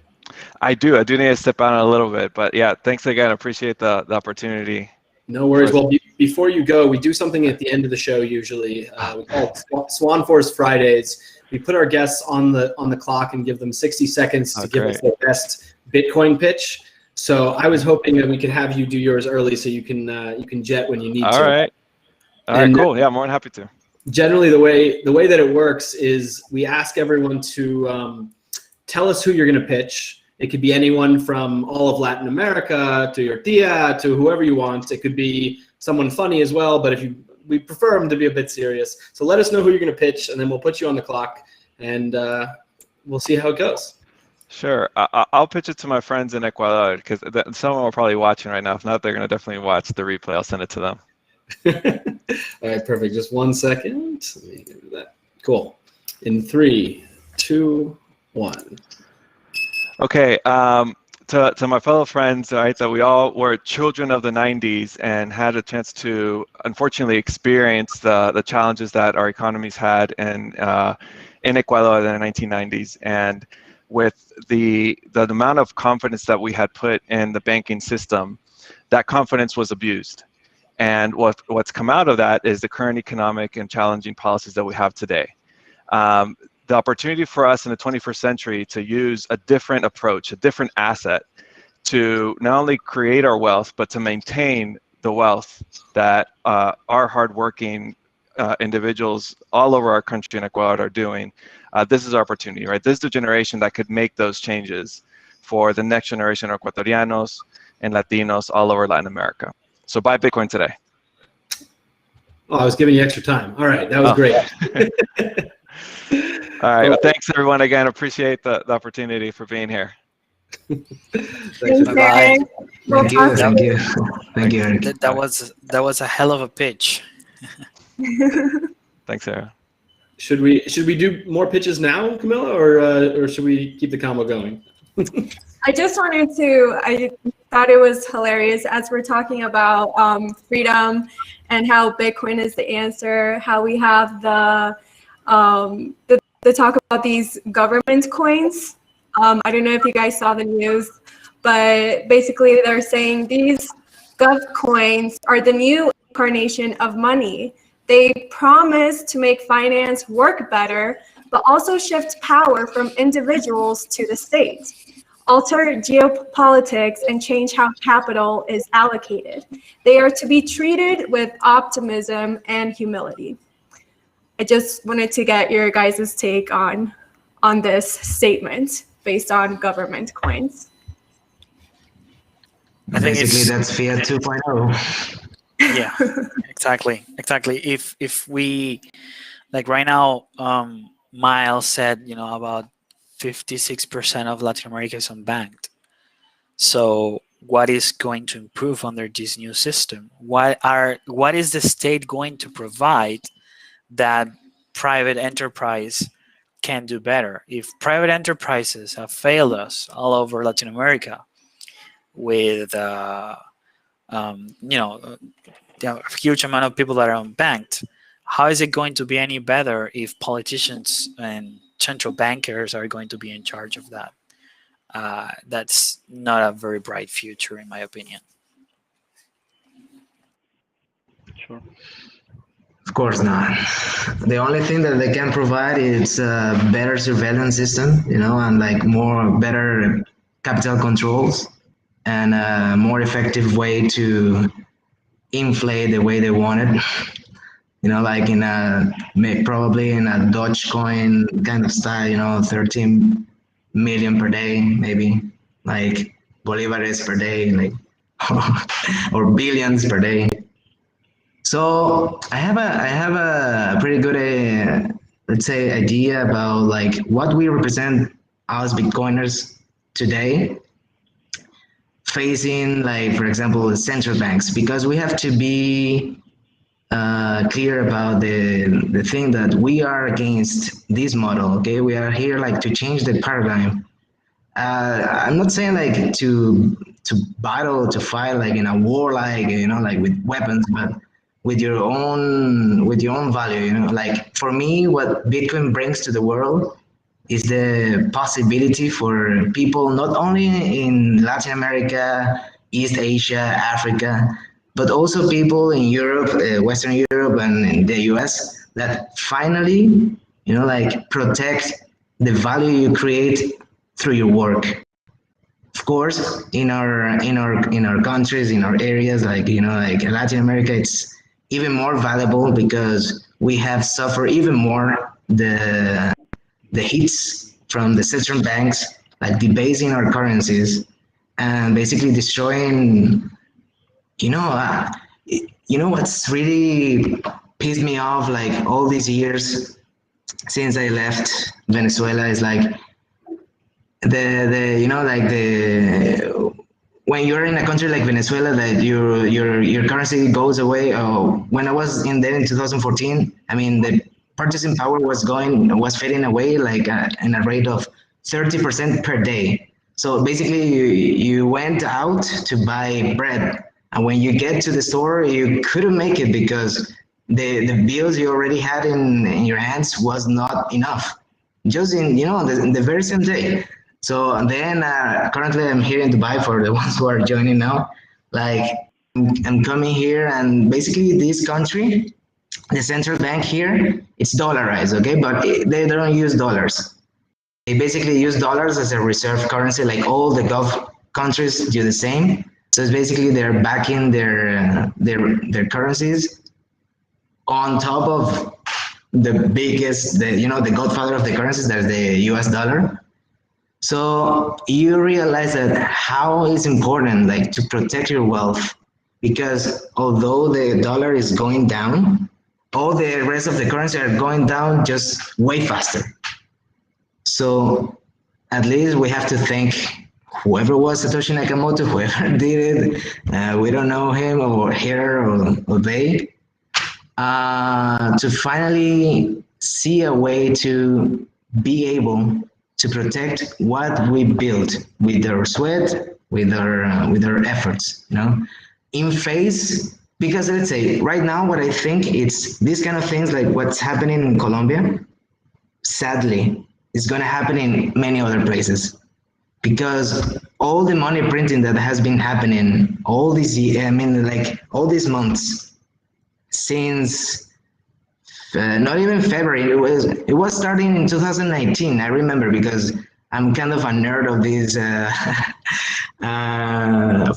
Speaker 4: I do need to step out a little bit, but yeah, thanks again. I appreciate the opportunity.
Speaker 1: No worries. Well, before you go, we do something at the end of the show usually. We call it Swan Force Fridays. We put our guests on the clock and give them 60 seconds to give us their best Bitcoin pitch. So I was hoping that we could have you do yours early so you can jet when you need to.
Speaker 4: All right, cool. Yeah, more than happy to.
Speaker 1: Generally, the way that it works is we ask everyone to tell us who you're going to pitch. It could be anyone from all of Latin America to your tia to whoever you want. It could be someone funny as well, but we prefer them to be a bit serious. So let us know who you're going to pitch, and then we'll put you on the clock, and we'll see how it goes.
Speaker 4: Sure. I'll pitch it to my friends in Ecuador because some of them are probably watching right now. If not, they're going to definitely watch the replay. I'll send it to them.
Speaker 1: All right, perfect. Just 1 second. Let me do that. Cool. In 3, 2, 1.
Speaker 4: Okay. To my fellow friends, right, that we all were children of the 90s and had a chance to, unfortunately, experience the challenges that our economies had in Ecuador in the 1990s. And with the amount of confidence that we had put in the banking system, that confidence was abused. And what's come out of that is the current economic and challenging policies that we have today. The opportunity for us in the 21st century to use a different approach, a different asset, to not only create our wealth, but to maintain the wealth that our hardworking individuals all over our country in Ecuador are doing. This is our opportunity, right? This is the generation that could make those changes for the next generation of Ecuadorianos and Latinos all over Latin America. So buy Bitcoin today.
Speaker 1: Oh, I was giving you extra time. All right, that was great.
Speaker 4: All right, well, thanks everyone again. Appreciate the opportunity for being here.
Speaker 1: Thanks.
Speaker 6: Bye.
Speaker 7: Thank you. Eric.
Speaker 6: That was a hell of a pitch.
Speaker 4: Thanks, Sarah.
Speaker 1: Should we do more pitches now, Camilla, or should we keep the combo going?
Speaker 2: I just wanted to thought it was hilarious as we're talking about freedom and how Bitcoin is the answer, how we have the talk about these government coins. I don't know if you guys saw the news, but basically they're saying these gov coins are the new incarnation of money. They promise to make finance work better, but also shift power from individuals to the state, alter geopolitics, and change how capital is allocated. They are to be treated with optimism and humility. I just wanted to get your guys' take on this statement based on government coins.
Speaker 6: I think
Speaker 7: Basically,
Speaker 6: it's
Speaker 7: that's Fiat 2.0.
Speaker 6: yeah, exactly. If we like right now, Miles said, about 56% of Latin America is unbanked. So what is going to improve under this new system? What is the state going to provide that private enterprise can do better? If private enterprises have failed us all over Latin America with a huge amount of people that are unbanked, how is it going to be any better if politicians and central bankers are going to be in charge of that? That's not a very bright future, in my opinion.
Speaker 5: Sure.
Speaker 7: Of course not. The only thing that they can provide is a better surveillance system, and like better capital controls and a more effective way to inflate the way they want it. Like probably in a Dogecoin kind of style, 13 million per day, maybe like bolivares per day, like or billions per day. So I have a pretty good let's say idea about like what we represent as Bitcoiners today, facing like, for example, the central banks, because we have to be clear about the thing that we are against this model. Okay, we are here like to change the paradigm. I'm not saying like to battle, to fight like in a war, like like with weapons, but with your own value. Like for me, what Bitcoin brings to the world is the possibility for people not only in Latin America, East Asia, Africa, but also people in Europe, Western Europe, and in the US that finally, like protect the value you create through your work. Of course, in our countries, in our areas, like like Latin America, it's even more valuable because we have suffered even more the hits from the central banks, like debasing our currencies and basically destroying. What's really pissed me off, like all these years since I left Venezuela, is like when you're in a country like Venezuela, that your currency goes away. When I was in there in 2014, I mean the purchasing power was fading away like in a rate of 30% per day. So basically, you went out to buy bread, and when you get to the store, you couldn't make it because the bills you already had in your hands was not enough. Just in the very same day. So then currently I'm here in Dubai for the ones who are joining now. Like I'm coming here, and basically this country, the central bank here, it's dollarized, okay? But they don't use dollars. They basically use dollars as a reserve currency, like all the Gulf countries do the same. So it's basically they're backing their currencies on top of the biggest, the godfather of the currencies, that's the US dollar. So you realize that how it's important, like to protect your wealth, because although the dollar is going down, all the rest of the currency are going down just way faster. So at least we have to thank whoever was Satoshi Nakamoto, whoever did it. We don't know him or her or they, to finally see a way to be able to protect what we built with our sweat with our efforts, you know, in face. Because let's say right now, what I think it's these kind of things like what's happening in Colombia, sadly, is going to happen in many other places, because all the money printing that has been happening all these like all these months since not even February. It was starting in 2019. I remember because I'm kind of a nerd of this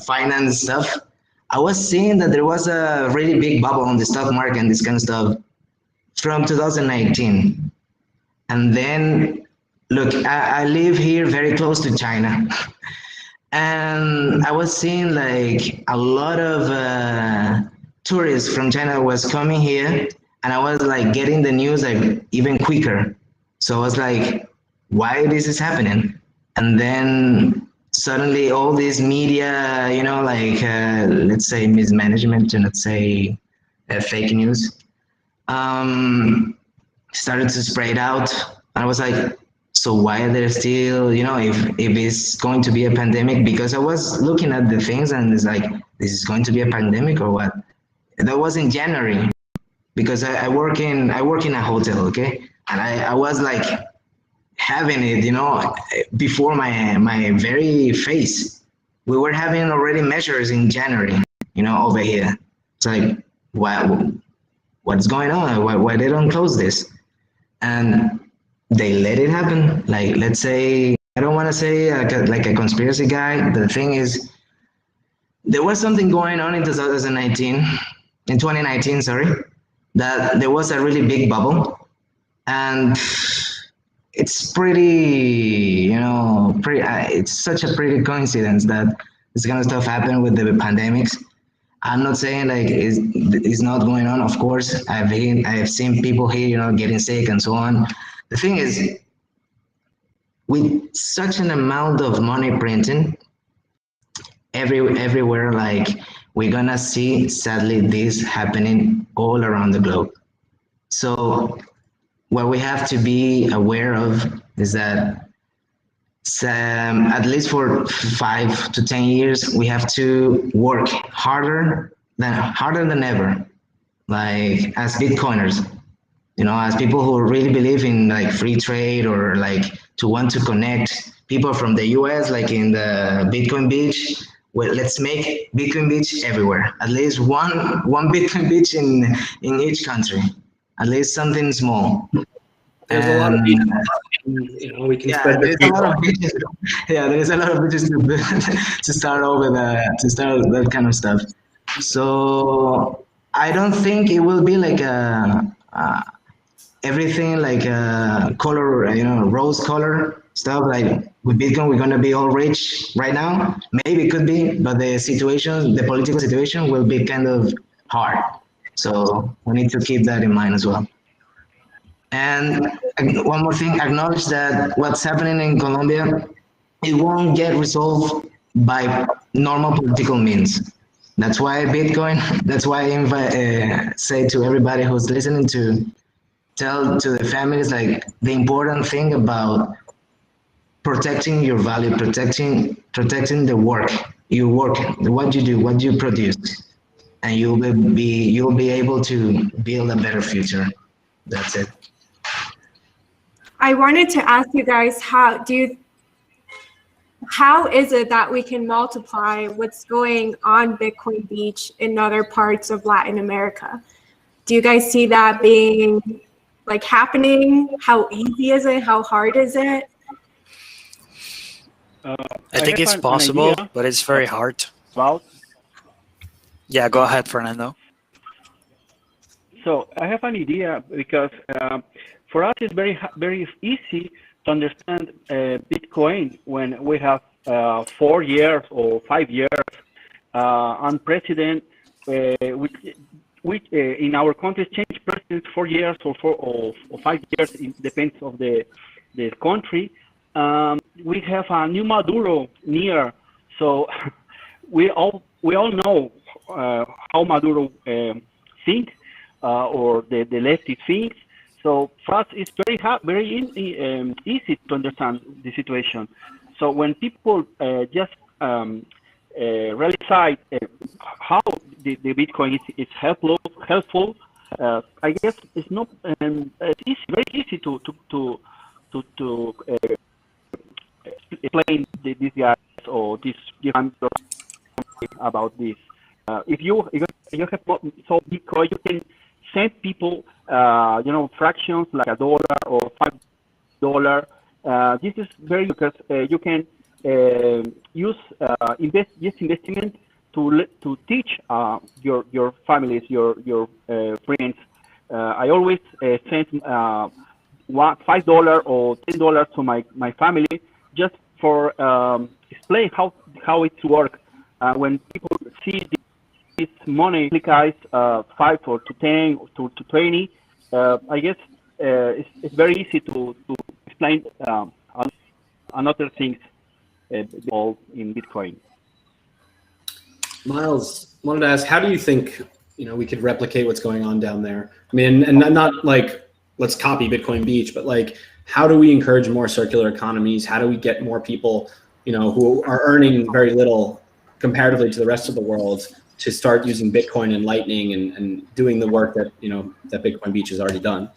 Speaker 7: finance stuff. I was seeing that there was a really big bubble on the stock market and this kind of stuff from 2019. And then, look, I live here very close to China. And I was seeing like a lot of tourists from China was coming here, and I was like getting the news like even quicker. So I was like, why this is happening? And then suddenly all this media, you know, like let's say mismanagement and let's say fake news, started to spread out. I was like, so why are there still, you know, if it's going to be a pandemic? Because I was looking at the things and it's like, this is going to be a pandemic or what? That was in January, because I work in a hotel, okay, and I was like having it, you know, before my very face. We were having already measures in January, you know, over here. It's like, what's going on? Why they don't close this? And they let it happen. Like, let's say, I don't want to say like a conspiracy guy, but the thing is, there was something going on in 2019, sorry, that there was a really big bubble, and it's pretty, you know, it's such a pretty coincidence that this kind of stuff happened with the pandemics. I'm not saying like it's not going on. Of course, I've seen people here, you know, getting sick and so on. The thing is, with such an amount of money printing everywhere, like we're gonna see sadly this happening all around the globe. So what we have to be aware of is that at least for 5 to 10 years, we have to work harder than ever, like as Bitcoiners, you know, as people who really believe in like free trade or like to want to connect people from the US, like in the Bitcoin beach. Well, let's make Bitcoin beach everywhere. At least one Bitcoin beach in each country. At least something small.
Speaker 1: There's a lot of beaches, you know, we can spread
Speaker 7: there's a lot of beaches. Yeah, there's a lot of beaches to start over to start that kind of stuff. So I don't think it will be like everything like color, you know, rose color stuff. Like with Bitcoin, we're gonna be all rich right now. Maybe it could be, but the political situation will be kind of hard. So we need to keep that in mind as well. And one more thing, acknowledge that what's happening in Colombia, it won't get resolved by normal political means. That's why Bitcoin, that's why I say to everybody who's listening to tell to the families like the important thing about protecting your value, protecting the work, your work, what you do, what you produce, and you'll be able to build a better future. That's it.
Speaker 2: I wanted to ask you guys, how is it that we can multiply what's going on Bitcoin Beach in other parts of Latin America? Do you guys see that being like happening? How easy is it? How hard is it?
Speaker 6: I think it's possible, but it's very hard.
Speaker 5: Well,
Speaker 6: yeah, go ahead, Fernando.
Speaker 5: So I have an idea because for us it's very easy to understand Bitcoin when we have 4 years or 5 years unprecedented, which in our country change presidents 4 years or 5 years. It depends of the country. We have a new Maduro near, so we all know how Maduro think or the lefty thinks. So for us, it's very easy to understand the situation. So when people just realize how the Bitcoin is helpful. I guess it's not it's easy, very easy to explain these guys or this about this. If you have so Bitcoin, you can send people fractions like $1 or $5. This is very because you can use investment to teach your families, your friends. I always send $5 or $10 to my family just for explain how it works. When people see this money guys 5 or to 10 or to 20, I guess it's very easy to explain another things involved in Bitcoin.
Speaker 1: Miles, wanted to ask, how do you think we could replicate what's going on down there? I mean, and not like let's copy Bitcoin Beach, but like how do we encourage more circular economies? How do we get more people, who are earning very little comparatively to the rest of the world to start using Bitcoin and Lightning and doing the work that that Bitcoin Beach has already done?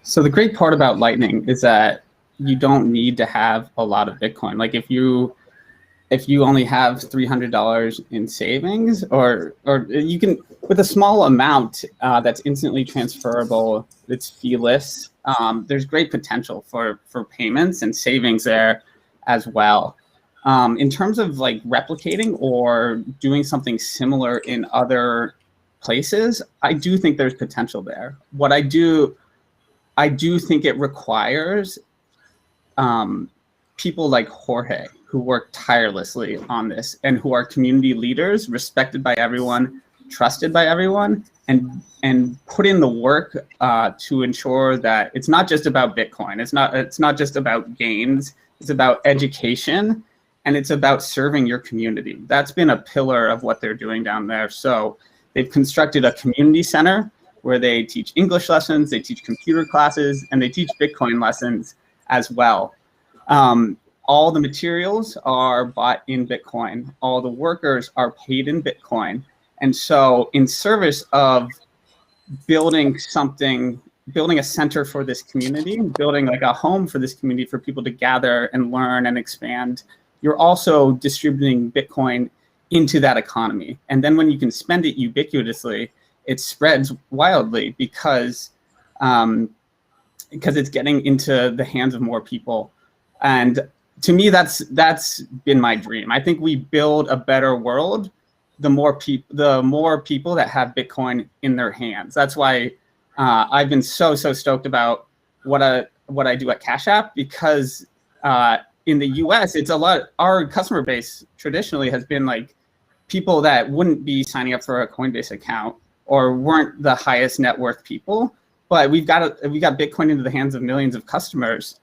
Speaker 10: So the great part about Lightning is that you don't need to have a lot of Bitcoin. Like if you only have $300 in savings, or you can, with a small amount that's instantly transferable, it's feeless. There's great potential for payments and savings there as well. In terms of like replicating or doing something similar in other places, I do think there's potential there. What I do think it requires people like Jorge, who work tirelessly on this and who are community leaders, respected by everyone, trusted by everyone, and put in the work to ensure that it's not just about Bitcoin. It's not just about gains. It's about education, and it's about serving your community. That's been a pillar of what they're doing down there. So they've constructed a community center where they teach English lessons, they teach computer classes, and they teach Bitcoin lessons as well. All the materials are bought in Bitcoin. All the workers are paid in Bitcoin. And so in service of building a center for this community, building like a home for this community for people to gather and learn and expand, you're also distributing Bitcoin into that economy. And then when you can spend it ubiquitously, it spreads wildly because it's getting into the hands of more people. And to me, that's been my dream. I think we build a better world the more people that have Bitcoin in their hands. That's why I've been so stoked about what I do at Cash App, because in the US, it's a lot. Our customer base traditionally has been like people that wouldn't be signing up for a Coinbase account or weren't the highest net worth people. But we got Bitcoin into the hands of millions of customers,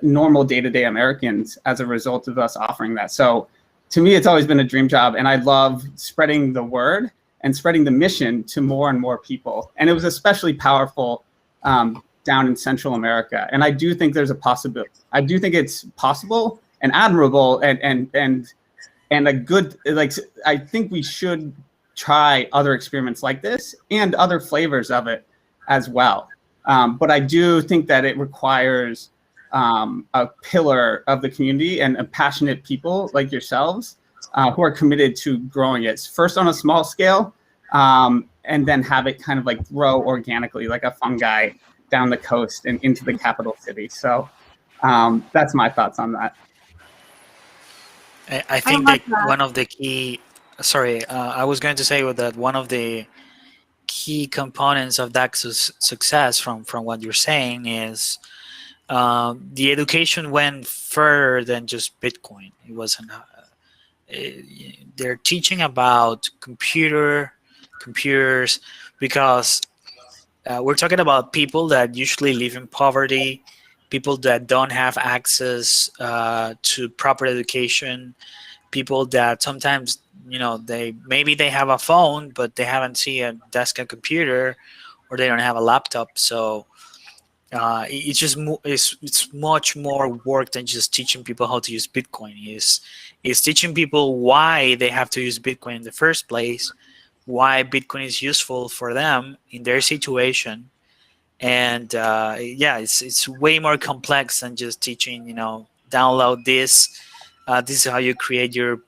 Speaker 10: normal day-to-day Americans, as a result of us offering that. So to me, it's always been a dream job, and I love spreading the word and spreading the mission to more and more people. And it was especially powerful down in Central America. And I do think there's a possibility. I do think it's possible and admirable and a good, like, I think we should try other experiments like this and other flavors of it as well. But I do think that it requires a pillar of the community and passionate people like yourselves who are committed to growing it first on a small scale, and then have it kind of like grow organically like a fungi down the coast and into the capital city. So that's my thoughts on that.
Speaker 6: I think that one of the key, I was going to say that one of the key components of that success from what you're saying is the education went further than just Bitcoin. It wasn't. They're teaching about computers because we're talking about people that usually live in poverty, people that don't have access to proper education, people that sometimes they have a phone but they haven't seen a desktop computer, or they don't have a laptop. So It's just it's much more work than just teaching people how to use Bitcoin. Is teaching people why they have to use Bitcoin in the first place, why Bitcoin is useful for them in their situation, and yeah, it's way more complex than just teaching. Download this. This is how you create your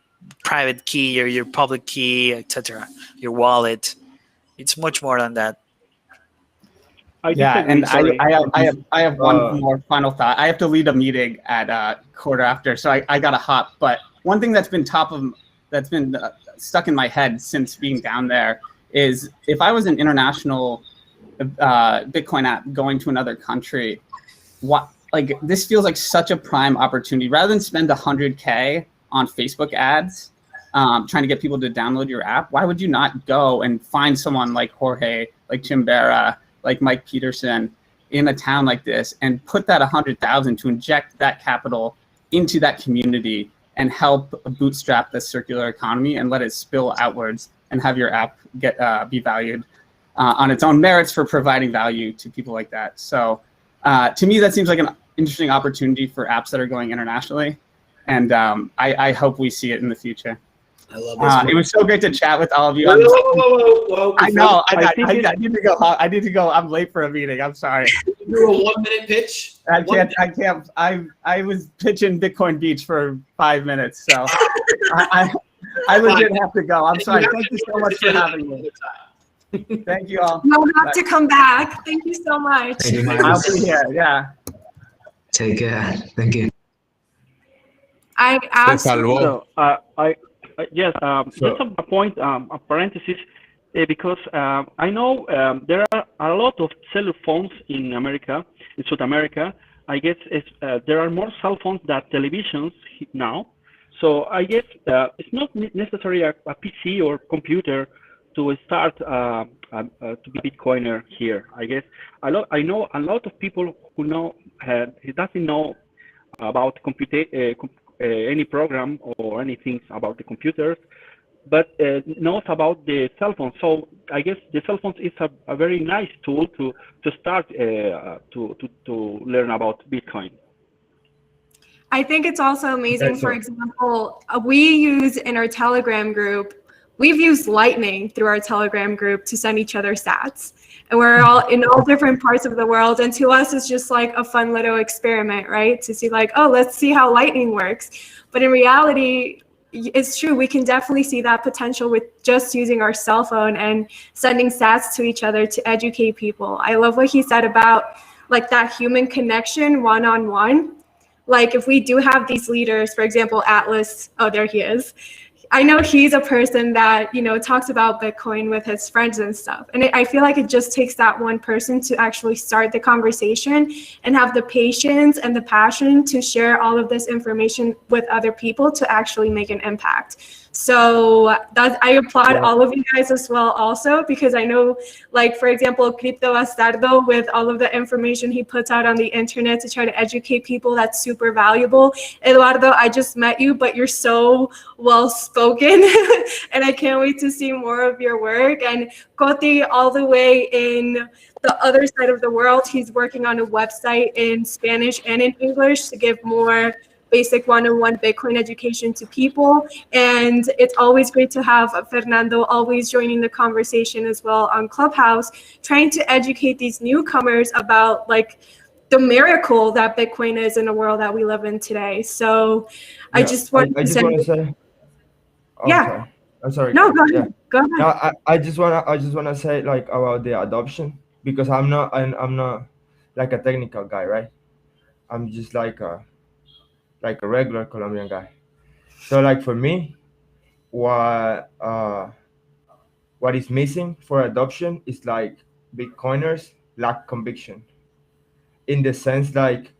Speaker 6: private key or your public key, etc. Your wallet. It's much more than that.
Speaker 10: Yeah, and
Speaker 5: sorry.
Speaker 10: I have one more final thought. I have to lead a meeting at quarter after, so I got to hop. But one thing that's been stuck in my head since being down there is if I was an international Bitcoin app going to another country, this feels like such a prime opportunity. Rather than spend $100K on Facebook ads trying to get people to download your app, why would you not go and find someone like Jorge, like Chimbera, like Mike Peterson in a town like this and put that 100,000 to inject that capital into that community and help bootstrap the circular economy and let it spill outwards and have your app be valued on its own merits for providing value to people like that. So to me, that seems like an interesting opportunity for apps that are going internationally. And I hope we see it in the future.
Speaker 1: I love this.
Speaker 10: It was so great to chat with all of you.
Speaker 1: Whoa.
Speaker 10: I know. I need to go. I need to go. I'm late for a meeting. I'm sorry.
Speaker 1: Do a 1 minute pitch.
Speaker 10: I can't. I was pitching Bitcoin Beach for 5 minutes, so I legit have to go. I'm sorry. Thank you so much for having me. Thank you all.
Speaker 2: You'll have to come back. Thank you so much.
Speaker 10: I'll be here. Yeah.
Speaker 7: Take care. Thank you.
Speaker 2: I asked.
Speaker 5: So, yes, just a point, a parenthesis, because I know there are a lot of cell phones in South America. I guess there are more cell phones than televisions now. So I guess it's not necessarily a PC or computer to start to be Bitcoiner here. I guess I know a lot of people who doesn't know about any program or anything about the computers, but knows about the cell phone. So I guess the cell phone is a very nice tool to start to learn about Bitcoin.
Speaker 2: I think it's also amazing. For example, we use in our Telegram group, we've used Lightning through our Telegram group to send each other stats. And we're all in all different parts of the world. And to us, it's just like a fun little experiment, right? To see like, oh, let's see how Lightning works. But in reality, it's true. We can definitely see that potential with just using our cell phone and sending stats to each other to educate people. I love what he said about like that human connection one-on-one. Like if we do have these leaders, for example, Atlas, oh, there he is. I know he's a person that, talks about Bitcoin with his friends and stuff. And I feel like it just takes that one person to actually start the conversation and have the patience and the passion to share all of this information with other people to actually make an impact. So I applaud all of you guys as well also, because I know, like, for example, Crypto Bastardo, with all of the information he puts out on the internet to try to educate people, that's super valuable. Eduardo, I just met you, but you're so well spoken and I can't wait to see more of your work. And Koti, all the way in the other side of the world, he's working on a website in Spanish and in English to give more basic one-on-one Bitcoin education to people. And it's always great to have Fernando always joining the conversation as well on Clubhouse, trying to educate these newcomers about like the miracle that Bitcoin is in the world that we live in today. So I just want to say, yeah.
Speaker 3: I'm sorry.
Speaker 2: No, go ahead. Yeah. Go ahead.
Speaker 3: No, I just wanna say like about the adoption, because I'm not like a technical guy, right? I'm just like a regular Colombian guy. So like for me, what is missing for adoption is like Bitcoiners lack conviction, in the sense like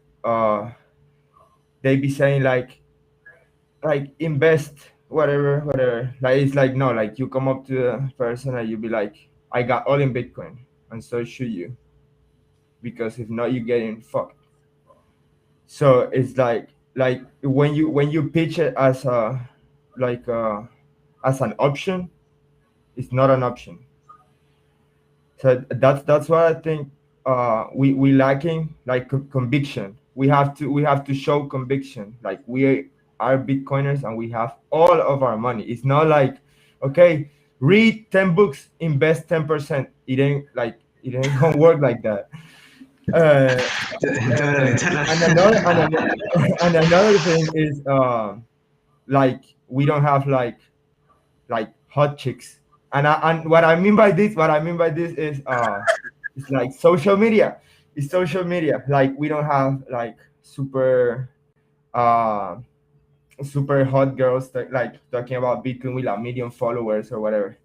Speaker 3: they be saying like invest whatever. Like it's like, no, like you come up to the person and you be like, I got all in Bitcoin, and so should you, because if not, you're getting fucked. So it's like when you pitch it as as an option, it's not an option. So that's what I think we lacking like conviction. We have to show conviction. Like we are Bitcoiners and we have all of our money. It's not like, okay, read 10 books, invest 10%. It ain't gonna work like that.
Speaker 7: Totally,
Speaker 3: And
Speaker 7: totally.
Speaker 3: another thing is like we don't have like hot chicks. And what I mean by this is it's like social media. It's social media. Like we don't have like uh super hot girls that like talking about Bitcoin with a million followers or whatever.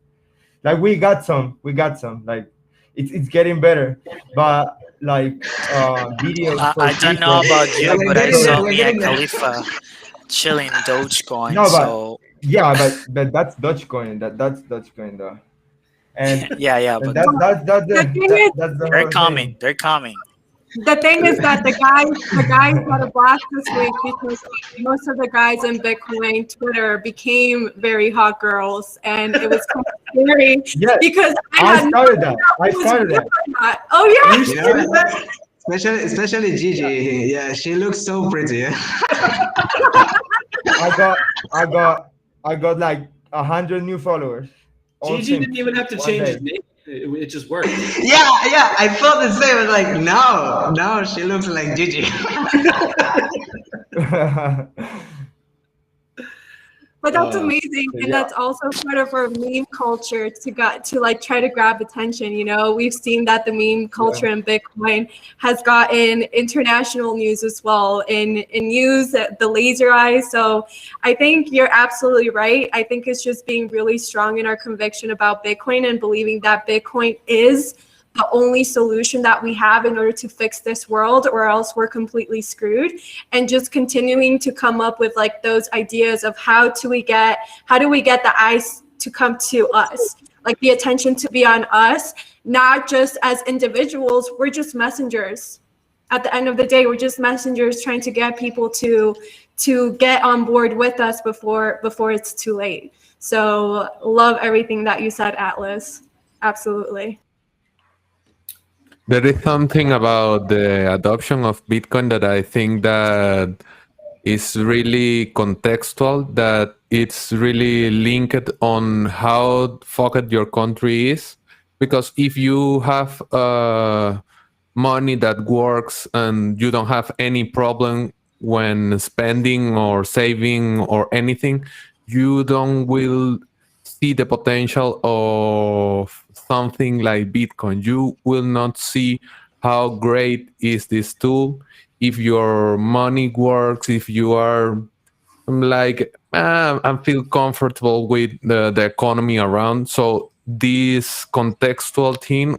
Speaker 3: Like we got some. Like it's getting better, but like videos for
Speaker 6: I don't know
Speaker 3: people.
Speaker 6: about
Speaker 7: We're
Speaker 6: you, but I
Speaker 7: getting there.
Speaker 6: saw
Speaker 7: We're
Speaker 6: Mia
Speaker 7: getting there.
Speaker 6: Khalifa chilling Dogecoin.
Speaker 3: No, but
Speaker 6: So
Speaker 3: yeah, but that's Dogecoin. That's Dogecoin though, and
Speaker 6: yeah,
Speaker 3: and
Speaker 6: but
Speaker 2: The thing is,
Speaker 3: that's the
Speaker 6: they're
Speaker 3: whole
Speaker 6: coming.
Speaker 3: thing.
Speaker 6: They're coming.
Speaker 2: the thing is that the guys had a blast this week because most of the guys in Bitcoin Twitter became very hot girls, and it was kind of scary
Speaker 3: Yeah,
Speaker 2: because I
Speaker 3: I
Speaker 2: had no
Speaker 3: started
Speaker 2: idea
Speaker 3: that. I
Speaker 2: who was
Speaker 3: started
Speaker 2: real
Speaker 3: that.
Speaker 2: or not. Oh yeah.
Speaker 1: You
Speaker 7: You
Speaker 1: started
Speaker 7: know,
Speaker 1: that?
Speaker 7: especially Gigi. Yeah, she looks so pretty.
Speaker 3: I got I got I got like 100 new followers. All
Speaker 1: Gigi didn't
Speaker 3: simps.
Speaker 1: even have to
Speaker 3: One
Speaker 1: change his
Speaker 3: day.
Speaker 1: name. It just worked.
Speaker 7: Yeah, I felt the same. I was like, no, she looks like Gigi.
Speaker 2: But that's
Speaker 1: Uh,
Speaker 2: amazing, and
Speaker 3: Yeah.
Speaker 2: that's also part of our meme culture to like try to grab attention. You know, we've seen that the meme culture in Bitcoin has gotten international news as well in news, the laser eyes. So I think you're absolutely right. I think it's just being really strong in our conviction about Bitcoin and believing that Bitcoin is the only solution that we have in order to fix this world, or else we're completely screwed. And just continuing to come up with like those ideas of how do we get the eyes to come to us, like the attention to be on us, not just as individuals. We're just messengers. At the end of the day, we're just messengers trying to get people to get on board with us before it's too late. So love everything that you said, Atlas. Absolutely.
Speaker 8: There is something about the adoption of Bitcoin that I think that is really contextual, that it's really linked on how fucked your country is. Because if you have money that works and you don't have any problem when spending or saving or anything, you don't will see the potential of something like Bitcoin. You will not see how great is this tool if your money works, if you are like I feel comfortable with the economy around. So this contextual thing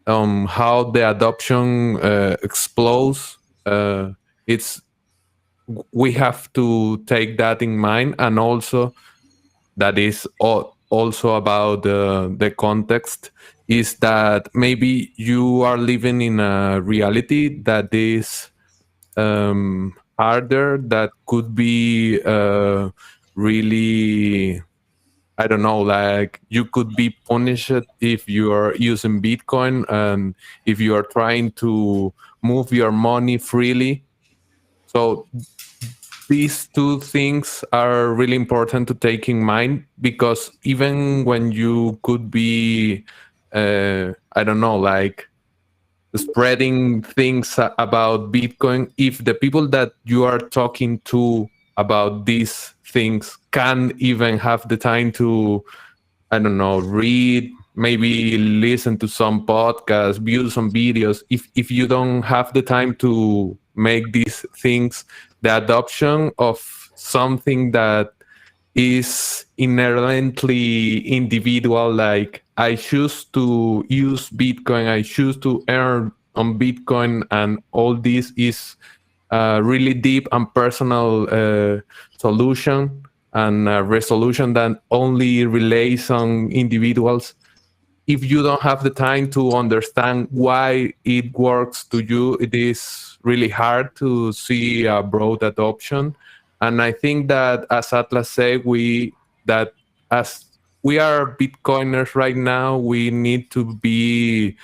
Speaker 8: how the adoption explodes, it's we have to take that in mind, and also that is also about the context is that maybe you are living in a reality that is harder, that could be really, I don't know, like you could be punished if you are using Bitcoin and if you are trying to move your money freely. So these two things are really important to take in mind, because even when you could be, I don't know, like spreading things about Bitcoin, if the people that you are talking to about these things can't even have the time to, I don't know, read, maybe listen to some podcasts, view some videos, if you don't have the time to make these things, the adoption of something that is inherently individual, like I choose to use Bitcoin, I choose to earn on Bitcoin, and all this is a really deep and personal solution and resolution that only relates on individuals. If you don't have the time to understand why it works to you, it is really hard to see a broad adoption. And I think that, as Atlas said, that as we are Bitcoiners right now, we need to be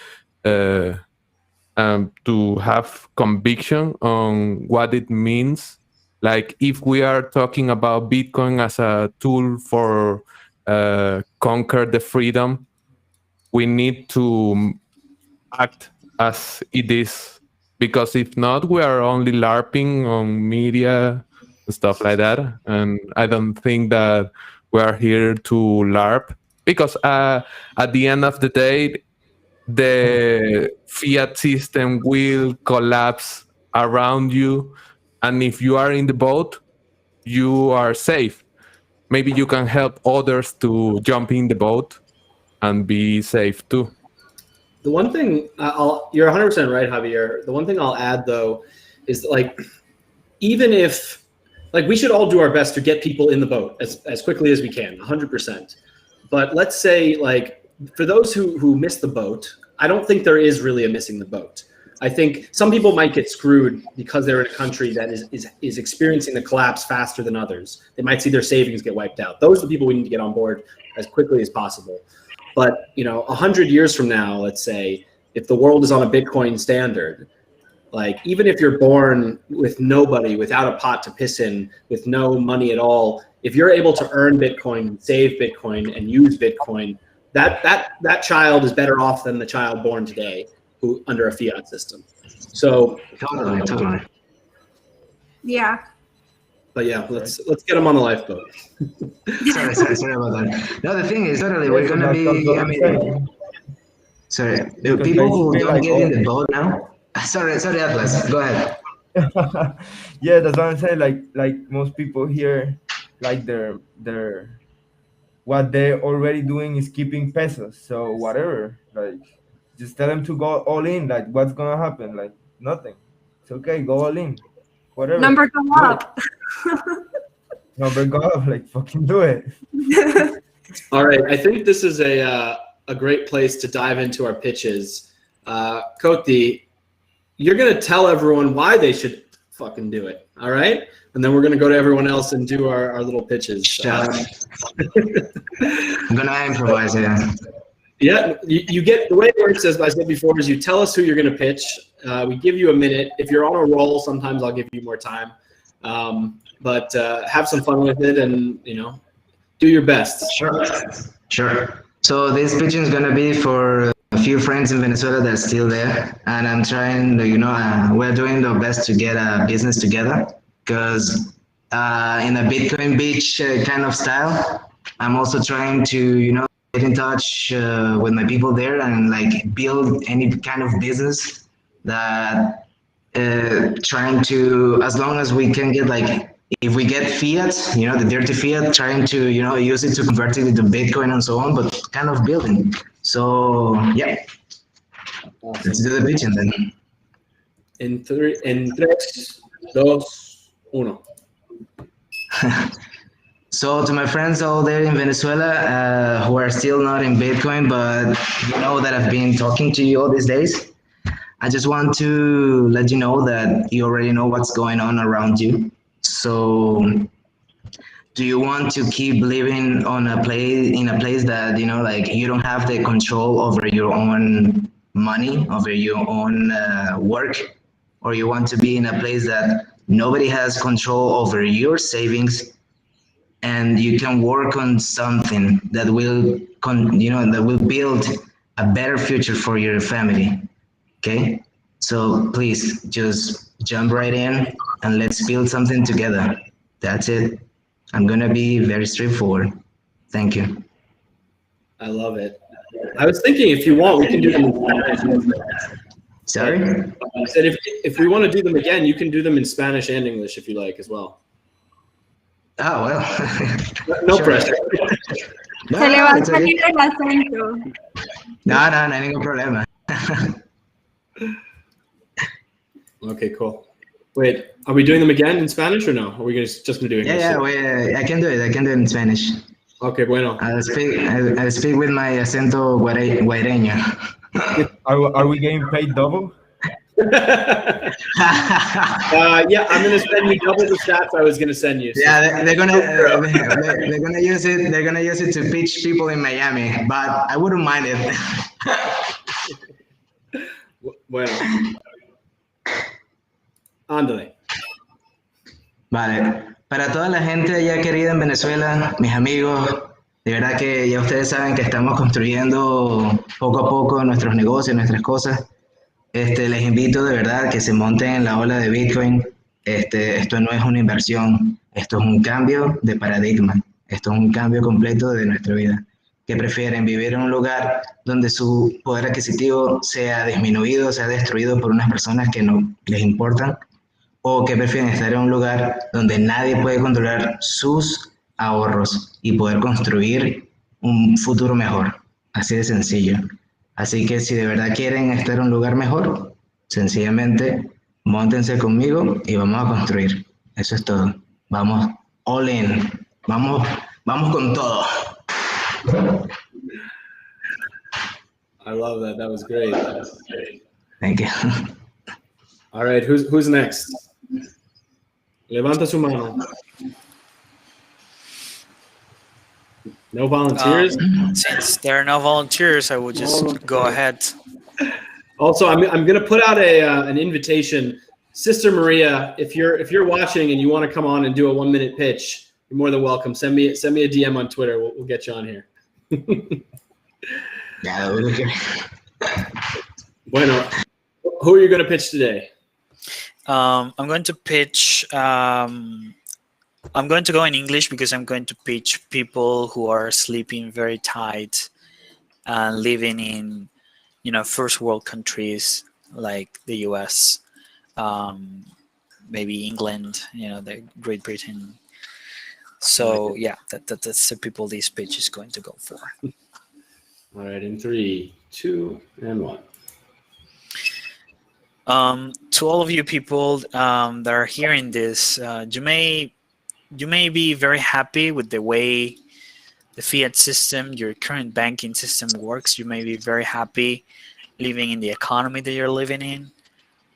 Speaker 8: to have conviction on what it means. Like if we are talking about Bitcoin as a tool for conquer the freedom, we need to act as it is, because if not, we are only LARPing on media and stuff like that. And I don't think that we are here to LARP, because at the end of the day, the fiat system will collapse around you. And if you are in the boat, you are safe. Maybe you can help others to jump in the boat and be safe too.
Speaker 1: The one thing you're 100% right, Javier. The one thing I'll add though is like, even if like we should all do our best to get people in the boat as quickly as we can, 100%. But let's say like for those who miss the boat, I don't think there is really a missing the boat. I think some people might get screwed because they're in a country that is experiencing the collapse faster than others. They might see their savings get wiped out. Those are the people we need to get on board as quickly as possible. But 100 years from now, let's say, if the world is on a Bitcoin standard, like even if you're born with nobody, without a pot to piss in, with no money at all, if you're able to earn Bitcoin, save Bitcoin, and use Bitcoin, that child is better off than the child born today who under a fiat system. So
Speaker 7: Totally.
Speaker 2: Yeah.
Speaker 1: But yeah, let's get them on the lifeboat.
Speaker 7: sorry about that. No, the thing is, totally, we're gonna be. I mean, sorry, the people who don't get in the boat now. Sorry, Atlas. Go ahead.
Speaker 3: Yeah, that's what I'm saying. Like most people here, like they're what they're already doing is keeping pesos. So whatever, like just tell them to go all in. Like what's gonna happen? Like nothing. It's okay. Go all in. Whatever.
Speaker 2: Number go up.
Speaker 3: Number go up. Like fucking do it.
Speaker 1: All right, I think this is a great place to dive into our pitches. Koti, you're gonna tell everyone why they should fucking do it. All right, and then we're gonna go to everyone else and do our little pitches.
Speaker 7: I'm gonna improvise.
Speaker 1: Yeah, you get the way it works, as I said before, is you tell us who you're going to pitch. We give you a minute. If you're on a roll, sometimes I'll give you more time. But have some fun with it, and do your best.
Speaker 7: Sure. So this pitching is gonna be for a few friends in Venezuela that's still there, and I'm trying to, we're doing our best to get a business together, because in a Bitcoin beach kind of style, I'm also trying to, get in touch with my people there and like build any kind of business that trying to, as long as we can get like, if we get fiat, the dirty fiat, trying to, use it to convert it into Bitcoin and so on, but kind of building. So yeah, let's do the pitching then.
Speaker 1: In 3, 2, 1.
Speaker 7: So to my friends out there in Venezuela who are still not in Bitcoin, but that I've been talking to you all these days, I just want to let you know that you already know what's going on around you. So do you want to keep living in a place that, like you don't have the control over your own money, over your own work, or you want to be in a place that nobody has control over your savings, and you can work on something that will, that will build a better future for your family. Okay, so please just jump right in and let's build something together. That's it. I'm gonna be very straightforward. Thank you.
Speaker 1: I love it. I was thinking, if you want, we can do them in Spanish.
Speaker 7: Sorry?
Speaker 1: I said if we want to do them again, you can do them in Spanish and English if you like as well.
Speaker 7: Oh, well.
Speaker 1: No
Speaker 7: Sure.
Speaker 1: pressure.
Speaker 7: No,
Speaker 2: Se le va a
Speaker 7: it's okay.
Speaker 2: salir el acento.
Speaker 7: No, ningún problema.
Speaker 1: Okay, cool. Wait, are we doing them again in Spanish or no? Are we just going to do English?
Speaker 7: Yeah, I can do it. I can do it in Spanish.
Speaker 1: Okay, bueno.
Speaker 7: I'll speak with my acento guaireño.
Speaker 3: Are we getting paid double?
Speaker 1: Yeah, I'm gonna send you double the stats I was gonna send you. So.
Speaker 7: Yeah, they're gonna use it. They're gonna use it to pitch people in Miami, but I wouldn't mind it.
Speaker 1: Bueno. Ándale.
Speaker 7: Vale, para toda la gente allá querida en Venezuela, mis amigos, de verdad que ya ustedes saben que estamos construyendo poco a poco nuestros negocios, nuestras cosas. Les invito de verdad que se monten en la ola de Bitcoin. Esto no es una inversión, esto es un cambio de paradigma, esto es un cambio completo de nuestra vida. ¿Qué prefieren? ¿Vivir en un lugar donde su poder adquisitivo sea disminuido, sea destruido por unas personas que no les importan? ¿O que prefieren estar en un lugar donde nadie puede controlar sus ahorros y poder construir un futuro mejor? Así de sencillo. Así que si de verdad quieren estar en un lugar mejor, sencillamente móntense conmigo y vamos a construir. Eso es todo. Vamos all in. Vamos con todo.
Speaker 1: I love that. That was great.
Speaker 7: Thank you.
Speaker 1: All right, who's next? Levanta su mano. No volunteers?
Speaker 6: Since there are no volunteers, I will just go ahead.
Speaker 1: Also, I'm going to put out an invitation. Sister Maria, if you're watching and you want to come on and do a 1-minute pitch, you're more than welcome. Send me a DM on Twitter. We'll get you on here. Bueno, who are you going to pitch today?
Speaker 6: I'm going to pitch. I'm going to go in English because I'm going to pitch people who are sleeping very tight and living in, first world countries like the U.S., maybe England, the Great Britain. So yeah, that's the people this pitch is going to go for.
Speaker 1: All right, in 3, 2, and 1.
Speaker 6: To all of you people that are hearing this, you may be very happy with the way the fiat system, your current banking system works. You may be very happy living in the economy that you're living in.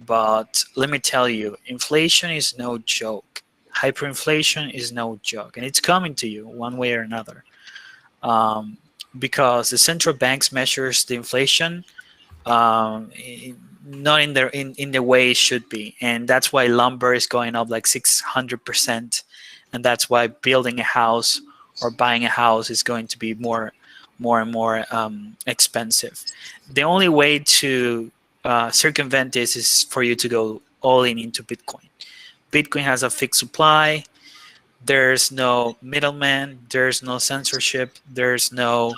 Speaker 6: But let me tell you, inflation is no joke. Hyperinflation is no joke. And it's coming to you one way or another. Because the central banks measures the inflation not in the way it should be. And that's why lumber is going up like 600%. And that's why building a house or buying a house is going to be more and more expensive. The only way to circumvent this is for you to go all in into Bitcoin. Bitcoin has a fixed supply. There's no middleman. There's no censorship. There's no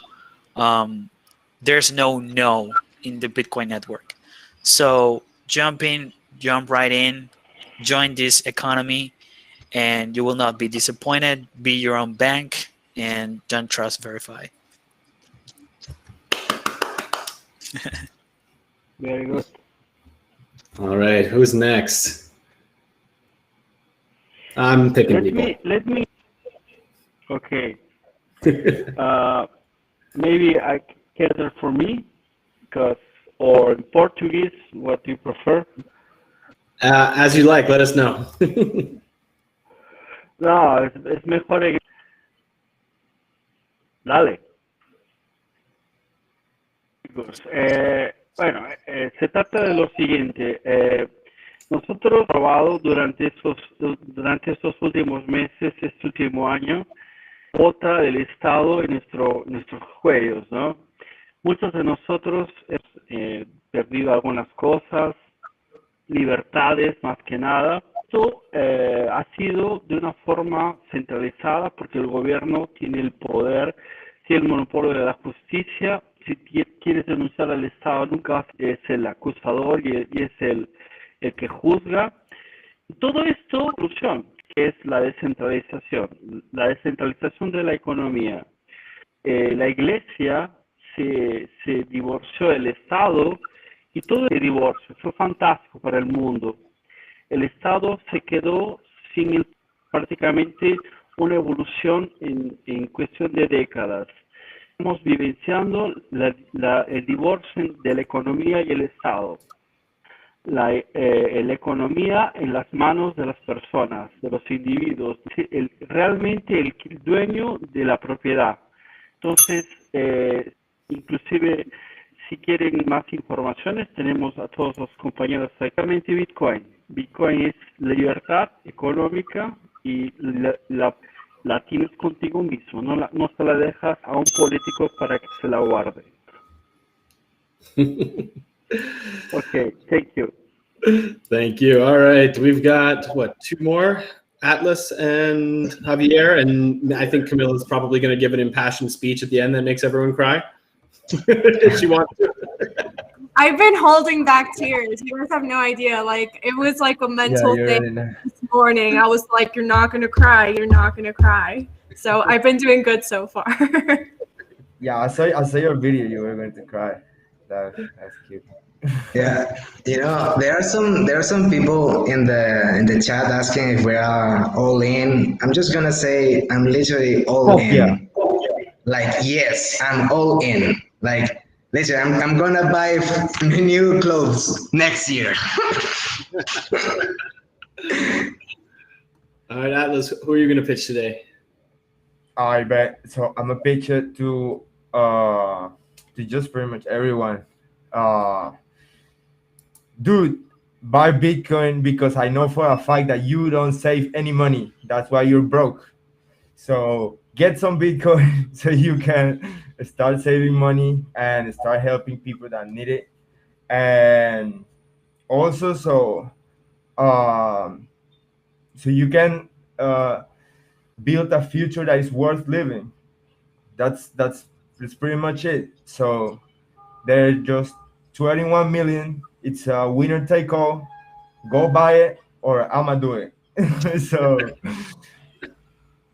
Speaker 6: no in the Bitcoin network. So jump right in, join this economy, and you will not be disappointed. Be your own bank and don't trust, verify.
Speaker 5: Very good.
Speaker 1: All right, who's next? I'm picking people.
Speaker 5: Let me. Okay. Maybe I cater for me, or in Portuguese, what do you prefer?
Speaker 1: As you like, let us know.
Speaker 5: No, es mejor. Dale. Bueno, se trata de lo siguiente. Nosotros hemos probado durante estos últimos meses, este último año, cuota del Estado en nuestros juegos, ¿no? Muchos de nosotros hemos perdido algunas cosas, libertades más que nada. Esto ha sido de una forma centralizada porque el gobierno tiene el poder, tiene el monopolio de la justicia. Si quieres denunciar al Estado, nunca es el acusador y es el que juzga. Todo esto, solución, que es la descentralización de la economía. La Iglesia se divorció del Estado y todo el divorcio fue fantástico para el mundo. El Estado se quedó sin prácticamente una evolución en cuestión de décadas. Estamos vivenciando el divorcio de la economía y el Estado. La economía en las manos de las personas, de los individuos, realmente el dueño de la propiedad. Entonces, inclusive si quieren más informaciones, tenemos a todos los compañeros exactamente Bitcoin. Bitcoin es libertad económica y la tienes contigo mismo, no se la dejas a un político para que se la guarde. Okay, thank you.
Speaker 1: Thank you. All right, we've got what, 2 more? Atlas and Javier, and I think Camilla's probably going to give an impassioned speech at the end that makes everyone cry. If she wants to.
Speaker 2: I've been holding back tears. You guys have no idea. Like, it was like a mental thing this morning. I was like, you're not going to cry. You're not going to cry. So I've been doing good so far.
Speaker 3: Yeah, I saw your video. You were going to cry. That's cute.
Speaker 7: Yeah, you know, there are some people in the chat asking if we're all in. I'm just gonna say I'm literally all in.
Speaker 3: Yeah.
Speaker 7: Like, yes, I'm all in. Like, listen, I'm gonna buy new clothes next year.
Speaker 1: All right, Atlas, who are you going to pitch today?
Speaker 3: I bet. So I'm a pitcher to just pretty much everyone. Dude, buy Bitcoin because I know for a fact that you don't save any money. That's why you're broke. So get some Bitcoin so you can start saving money and start helping people that need it. And also, so you can build a future that is worth living. That's pretty much it. So there's just 21 million. It's a winner take all. Go buy it or I'ma do it. So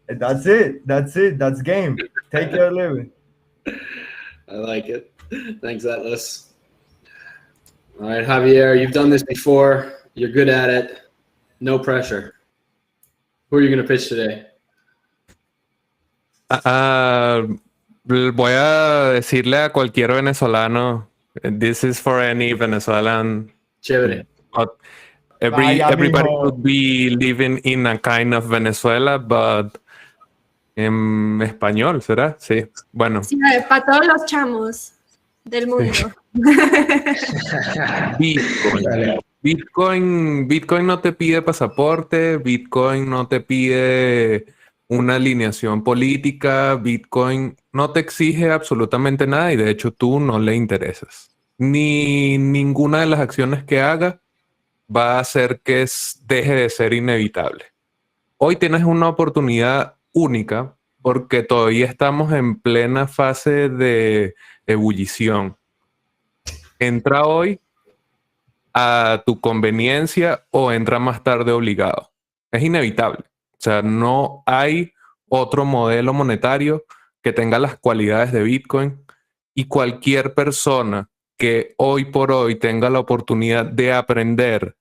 Speaker 3: that's it. That's game. Take care of living.
Speaker 1: I like it. Thanks, Atlas. All right, Javier, you've done this before. You're good at it. No pressure. Who are you going to pitch today?
Speaker 8: Voy a decirle a cualquier venezolano, this is for any Venezuelan.
Speaker 1: Chévere.
Speaker 8: Everybody could be living in a kind of Venezuela, but en español, ¿será? Sí. Bueno.
Speaker 2: Sí, para todos los chamos del mundo.
Speaker 8: Bitcoin no te pide pasaporte, Bitcoin no te pide una alineación política, Bitcoin no te exige absolutamente nada y de hecho tú no le interesas. Ni ninguna de las acciones que haga va a hacer que deje de ser inevitable. Hoy tienes una oportunidad única porque todavía estamos en plena fase de ebullición. Entra hoy a tu conveniencia o entra más tarde obligado. Es inevitable. O sea, no hay otro modelo monetario que tenga las cualidades de Bitcoin y cualquier persona que hoy por hoy tenga la oportunidad de aprender,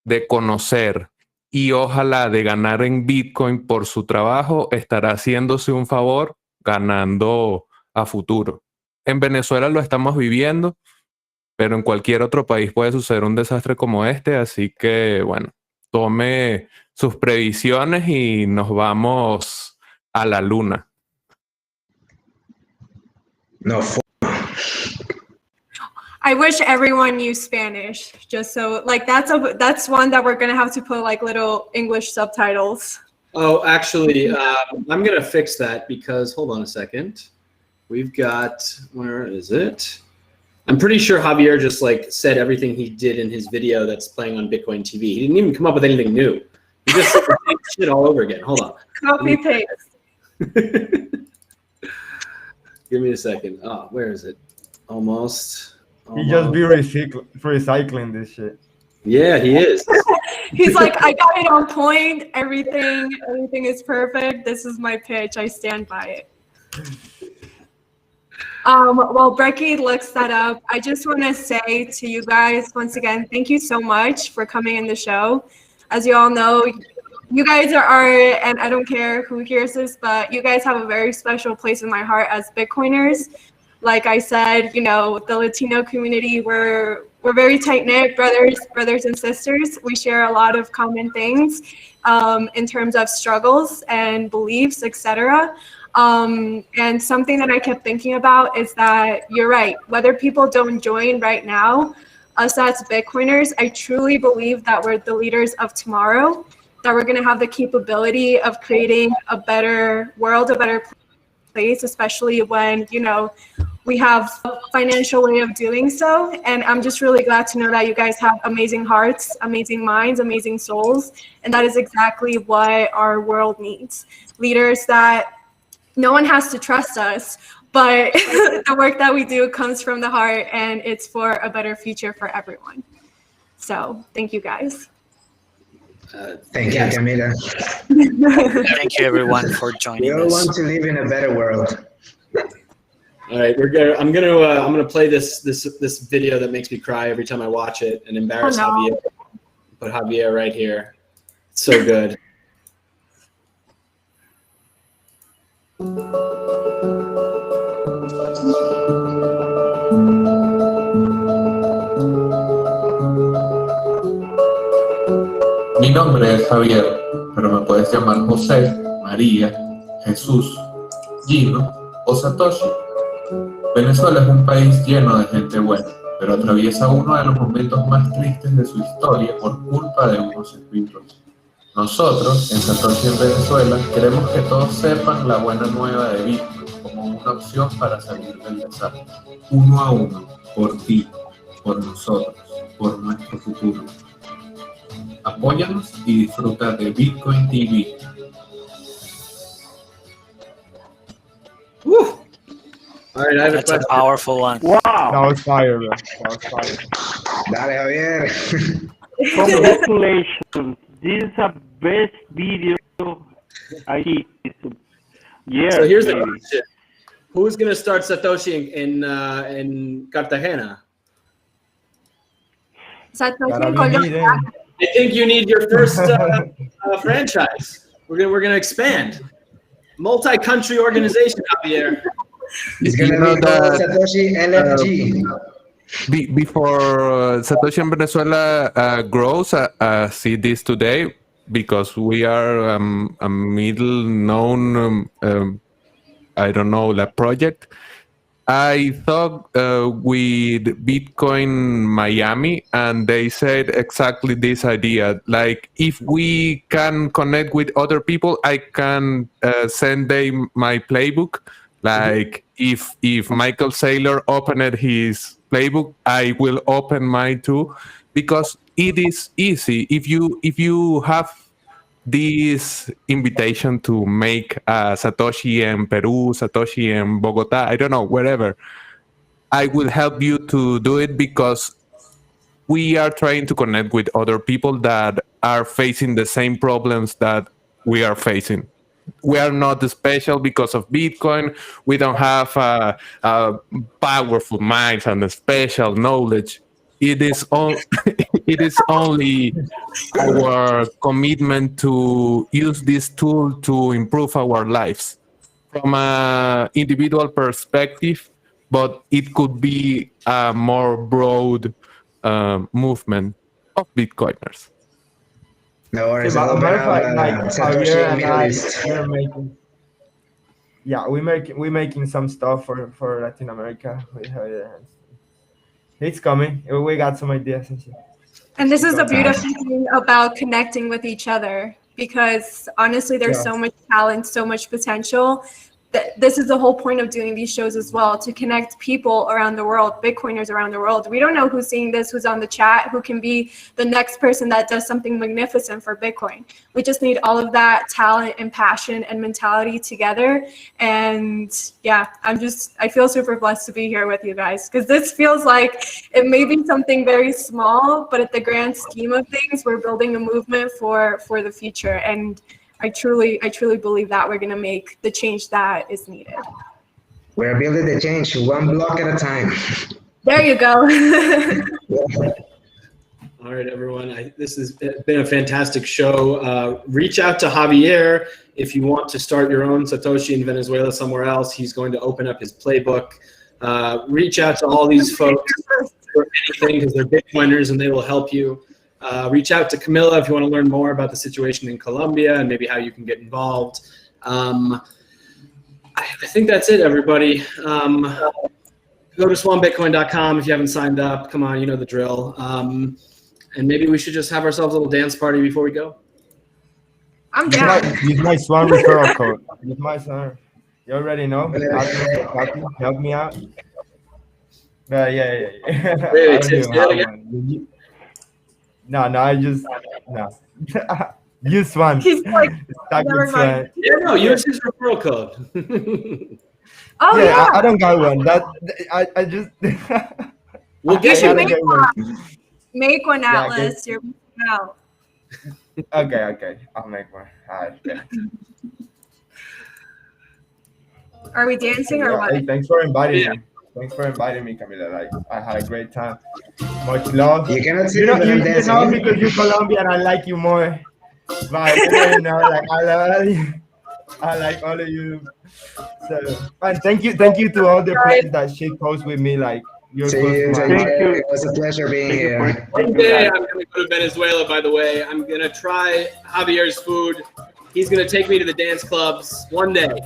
Speaker 8: de conocer y ojalá de ganar en Bitcoin por su trabajo, estará haciéndose un favor ganando a futuro. En Venezuela lo estamos viviendo, pero en cualquier otro país puede suceder un desastre como este, así que, bueno, tome sus previsiones y nos vamos a la luna.
Speaker 7: No.
Speaker 2: I wish everyone knew Spanish, just so like that's one that we're gonna have to put like little English subtitles.
Speaker 1: Oh, actually, I'm gonna fix that because hold on a second. We've got, where is it? I'm pretty sure Javier just like said everything he did in his video that's playing on Bitcoin TV. He didn't even come up with anything new. He just said the same shit all over again. Hold on.
Speaker 2: Copy paste.
Speaker 1: Give me a second. Oh, where is it? Almost.
Speaker 3: He just be recycling this shit.
Speaker 1: Yeah, he is.
Speaker 2: He's like, I got it on point. Everything is perfect. This is my pitch. I stand by it. While Brecky looks that up, I just want to say to you guys once again, thank you so much for coming in the show. As you all know, you guys are, and I don't care who hears this, but you guys have a very special place in my heart as Bitcoiners. Like I said, you know, the Latino community, we're very tight-knit brothers and sisters. We share a lot of common things in terms of struggles and beliefs, etc. And something that I kept thinking about is that you're right. Whether people don't join right now, us as Bitcoiners, I truly believe that we're the leaders of tomorrow, that we're going to have the capability of creating a better world, a better place, especially when, you know, we have a financial way of doing so. And I'm just really glad to know that you guys have amazing hearts, amazing minds, amazing souls. And that is exactly what our world needs. Leaders that no one has to trust us, but the work that we do comes from the heart, and it's for a better future for everyone. So thank you guys.
Speaker 7: Thank you, Camila.
Speaker 6: Thank you, everyone, for joining
Speaker 7: We all
Speaker 6: us.
Speaker 7: want to live in a better world.
Speaker 1: All right, I'm gonna play this video that makes me cry every time I watch it and embarrass Javier. Put Javier right here. It's so good.
Speaker 11: Mi nombre es Javier, pero me puedes llamar José, María, Jesús, Gino o Satoshi. Venezuela es un país lleno de gente buena, pero atraviesa uno de los momentos más tristes de su historia por culpa de unos espíritus. Nosotros, en Satoshi en Venezuela, queremos que todos sepan la buena nueva de Bitcoin como una opción para salir del desastre. Uno a uno, por ti, por nosotros, por nuestro futuro. Apóyanos y disfruta de Bitcoin TV.
Speaker 1: Woo. All right, I have
Speaker 6: That's a powerful one.
Speaker 5: Wow.
Speaker 3: That was fire, bro. That was fire.
Speaker 7: Dale, Javier.
Speaker 5: Congratulations. This is the best video I see. Yeah.
Speaker 1: So here's the question: who's gonna start Satoshi in Cartagena? I think you need your first franchise. We're gonna expand. Multi-country organization, Javier.
Speaker 7: It's gonna be called Satoshi LFG.
Speaker 8: Before Satoshi in Venezuela grows as it is today, because we are a middle known, I don't know, la project. I thought with Bitcoin Miami, and they said exactly this idea. Like, if we can connect with other people, I can send them my playbook. Like, if Michael Saylor opened his playbook, I will open mine too, because it is easy. If you have this invitation to make Satoshi in Peru, Satoshi in Bogota, I don't know, wherever, I will help you to do it, because we are trying to connect with other people that are facing the same problems that we are facing. We are not special because of Bitcoin. We don't have powerful minds and special knowledge. It is only our commitment to use this tool to improve our lives from an individual perspective, but it could be a more broad movement of Bitcoiners.
Speaker 7: No worries.
Speaker 3: Like
Speaker 7: Satoshi
Speaker 3: and
Speaker 7: Middle
Speaker 3: I,
Speaker 7: East.
Speaker 3: we're making some stuff for Latin America. It's coming. We got some ideas and shit.
Speaker 2: And this is the beautiful thing about connecting with each other, because honestly, there's so much talent, so much potential. This is the whole point of doing these shows as well, to connect people around the world, Bitcoiners around the world. We don't know who's seeing this, who's on the chat, who can be the next person that does something magnificent for Bitcoin. We just need all of that talent and passion and mentality together. And yeah, I feel super blessed to be here with you guys, because this feels like it may be something very small, but at the grand scheme of things, we're building a movement for the future. And I truly believe that we're going to make the change that is needed.
Speaker 7: We're building the change one block at a time.
Speaker 2: There you go.
Speaker 1: All right, everyone. This has been a fantastic show. Reach out to Javier if you want to start your own Satoshi in Venezuela somewhere else. He's going to open up his playbook. Reach out to all these folks for anything, because they're Bitcoiners and they will help you. Reach out to Camilla if you want to learn more about the situation in Colombia and maybe how you can get involved. I think that's it, everybody. Go to swanbitcoin.com if you haven't signed up. Come on, you know the drill. And maybe we should just have ourselves a little dance party before we go.
Speaker 2: I'm down.
Speaker 3: Use my Swan referral code. Use my Swan. You already know. Happy, help me out. Yeah.
Speaker 1: Wait, say it again.
Speaker 3: No, I just no. Use Swan.
Speaker 2: He's like,
Speaker 3: Never mind.
Speaker 1: Yeah, no, use his referral code.
Speaker 2: Oh yeah.
Speaker 3: I don't got one. I just.
Speaker 1: We'll get
Speaker 2: you
Speaker 1: you
Speaker 2: one. Make one, Atlas. You're missing out.
Speaker 3: Okay. I'll make one. All right. Okay.
Speaker 2: Are we dancing or what?
Speaker 3: Hey, thanks for inviting me. Thanks for inviting me, Camila. Like, I had a great time. Much love.
Speaker 7: You cannot see
Speaker 3: you know
Speaker 7: dancing.
Speaker 3: because you're Colombian, I like you more. But you know, like I like all of you. So, and thank you to all the friends that shit post with me. Like, you're
Speaker 7: See you. It was a pleasure being here.
Speaker 1: One day I'm gonna go to Venezuela. By the way, I'm gonna try Javier's food. He's gonna take me to the dance clubs one day.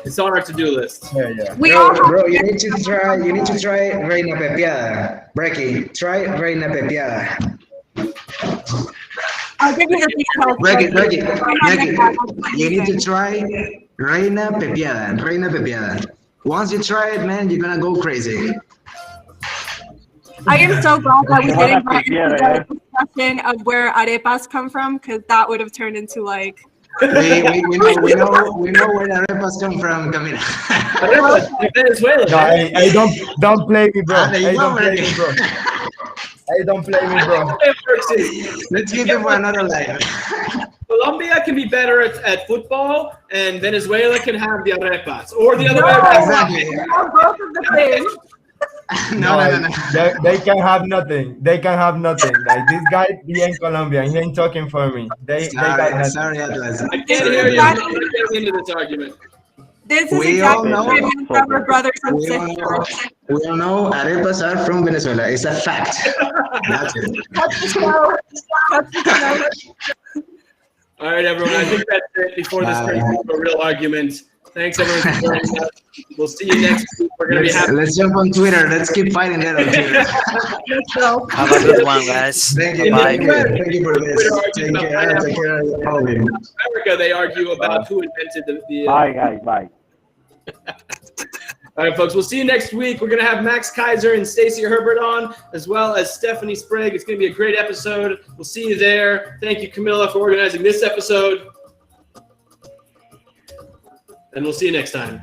Speaker 1: It's on our to-do list.
Speaker 3: Yeah.
Speaker 7: Bro, you need to try Reina Pepiada. Brecky, try Reina Pepiada.
Speaker 2: I'll give you the details.
Speaker 7: Brecky. You need to try Reina Pepiada. Once you try it, man, you're gonna go crazy.
Speaker 2: I am so glad that we didn't get into the discussion of where arepas come from, because that would have turned into like.
Speaker 7: We know where the arepas come from, Camila.
Speaker 1: Venezuela.
Speaker 3: No, hey, don't play me, bro. Don't play me, bro.
Speaker 7: Let's keep it for another life.
Speaker 1: Colombia can be better at football, and Venezuela can have the arepas, or the other way around.
Speaker 7: Exactly.
Speaker 2: Both of the things.
Speaker 7: No.
Speaker 3: They can have nothing. Like this guy, he ain't Colombian. He ain't talking for me. They got nothing.
Speaker 7: Sorry, Atlas.
Speaker 1: I can't hear you. I'm not getting into this argument.
Speaker 2: This is
Speaker 7: We all
Speaker 2: exactly
Speaker 7: know.
Speaker 2: what our brothers and sisters.
Speaker 7: We all know arepas are from Venezuela. It's a fact. That's it.
Speaker 2: Cut the show.
Speaker 1: All right, everyone. I think that's it before this turns into a real argument. Thanks, everyone, for joining us. We'll see you next week. We're going to be happy.
Speaker 7: Let's jump on Twitter. Let's keep fighting that on Twitter.
Speaker 6: Have a good one, guys.
Speaker 7: Thank you.
Speaker 6: Bye.
Speaker 7: Thank you for this. Take care. All of you.
Speaker 1: In America, they argue about who invented the
Speaker 5: Bye, guys. Bye.
Speaker 1: All right, folks. We'll see you next week. We're going to have Max Kaiser and Stacey Herbert on, as well as Stephanie Sprague. It's going to be a great episode. We'll see you there. Thank you, Camilla, for organizing this episode. And we'll see you next time.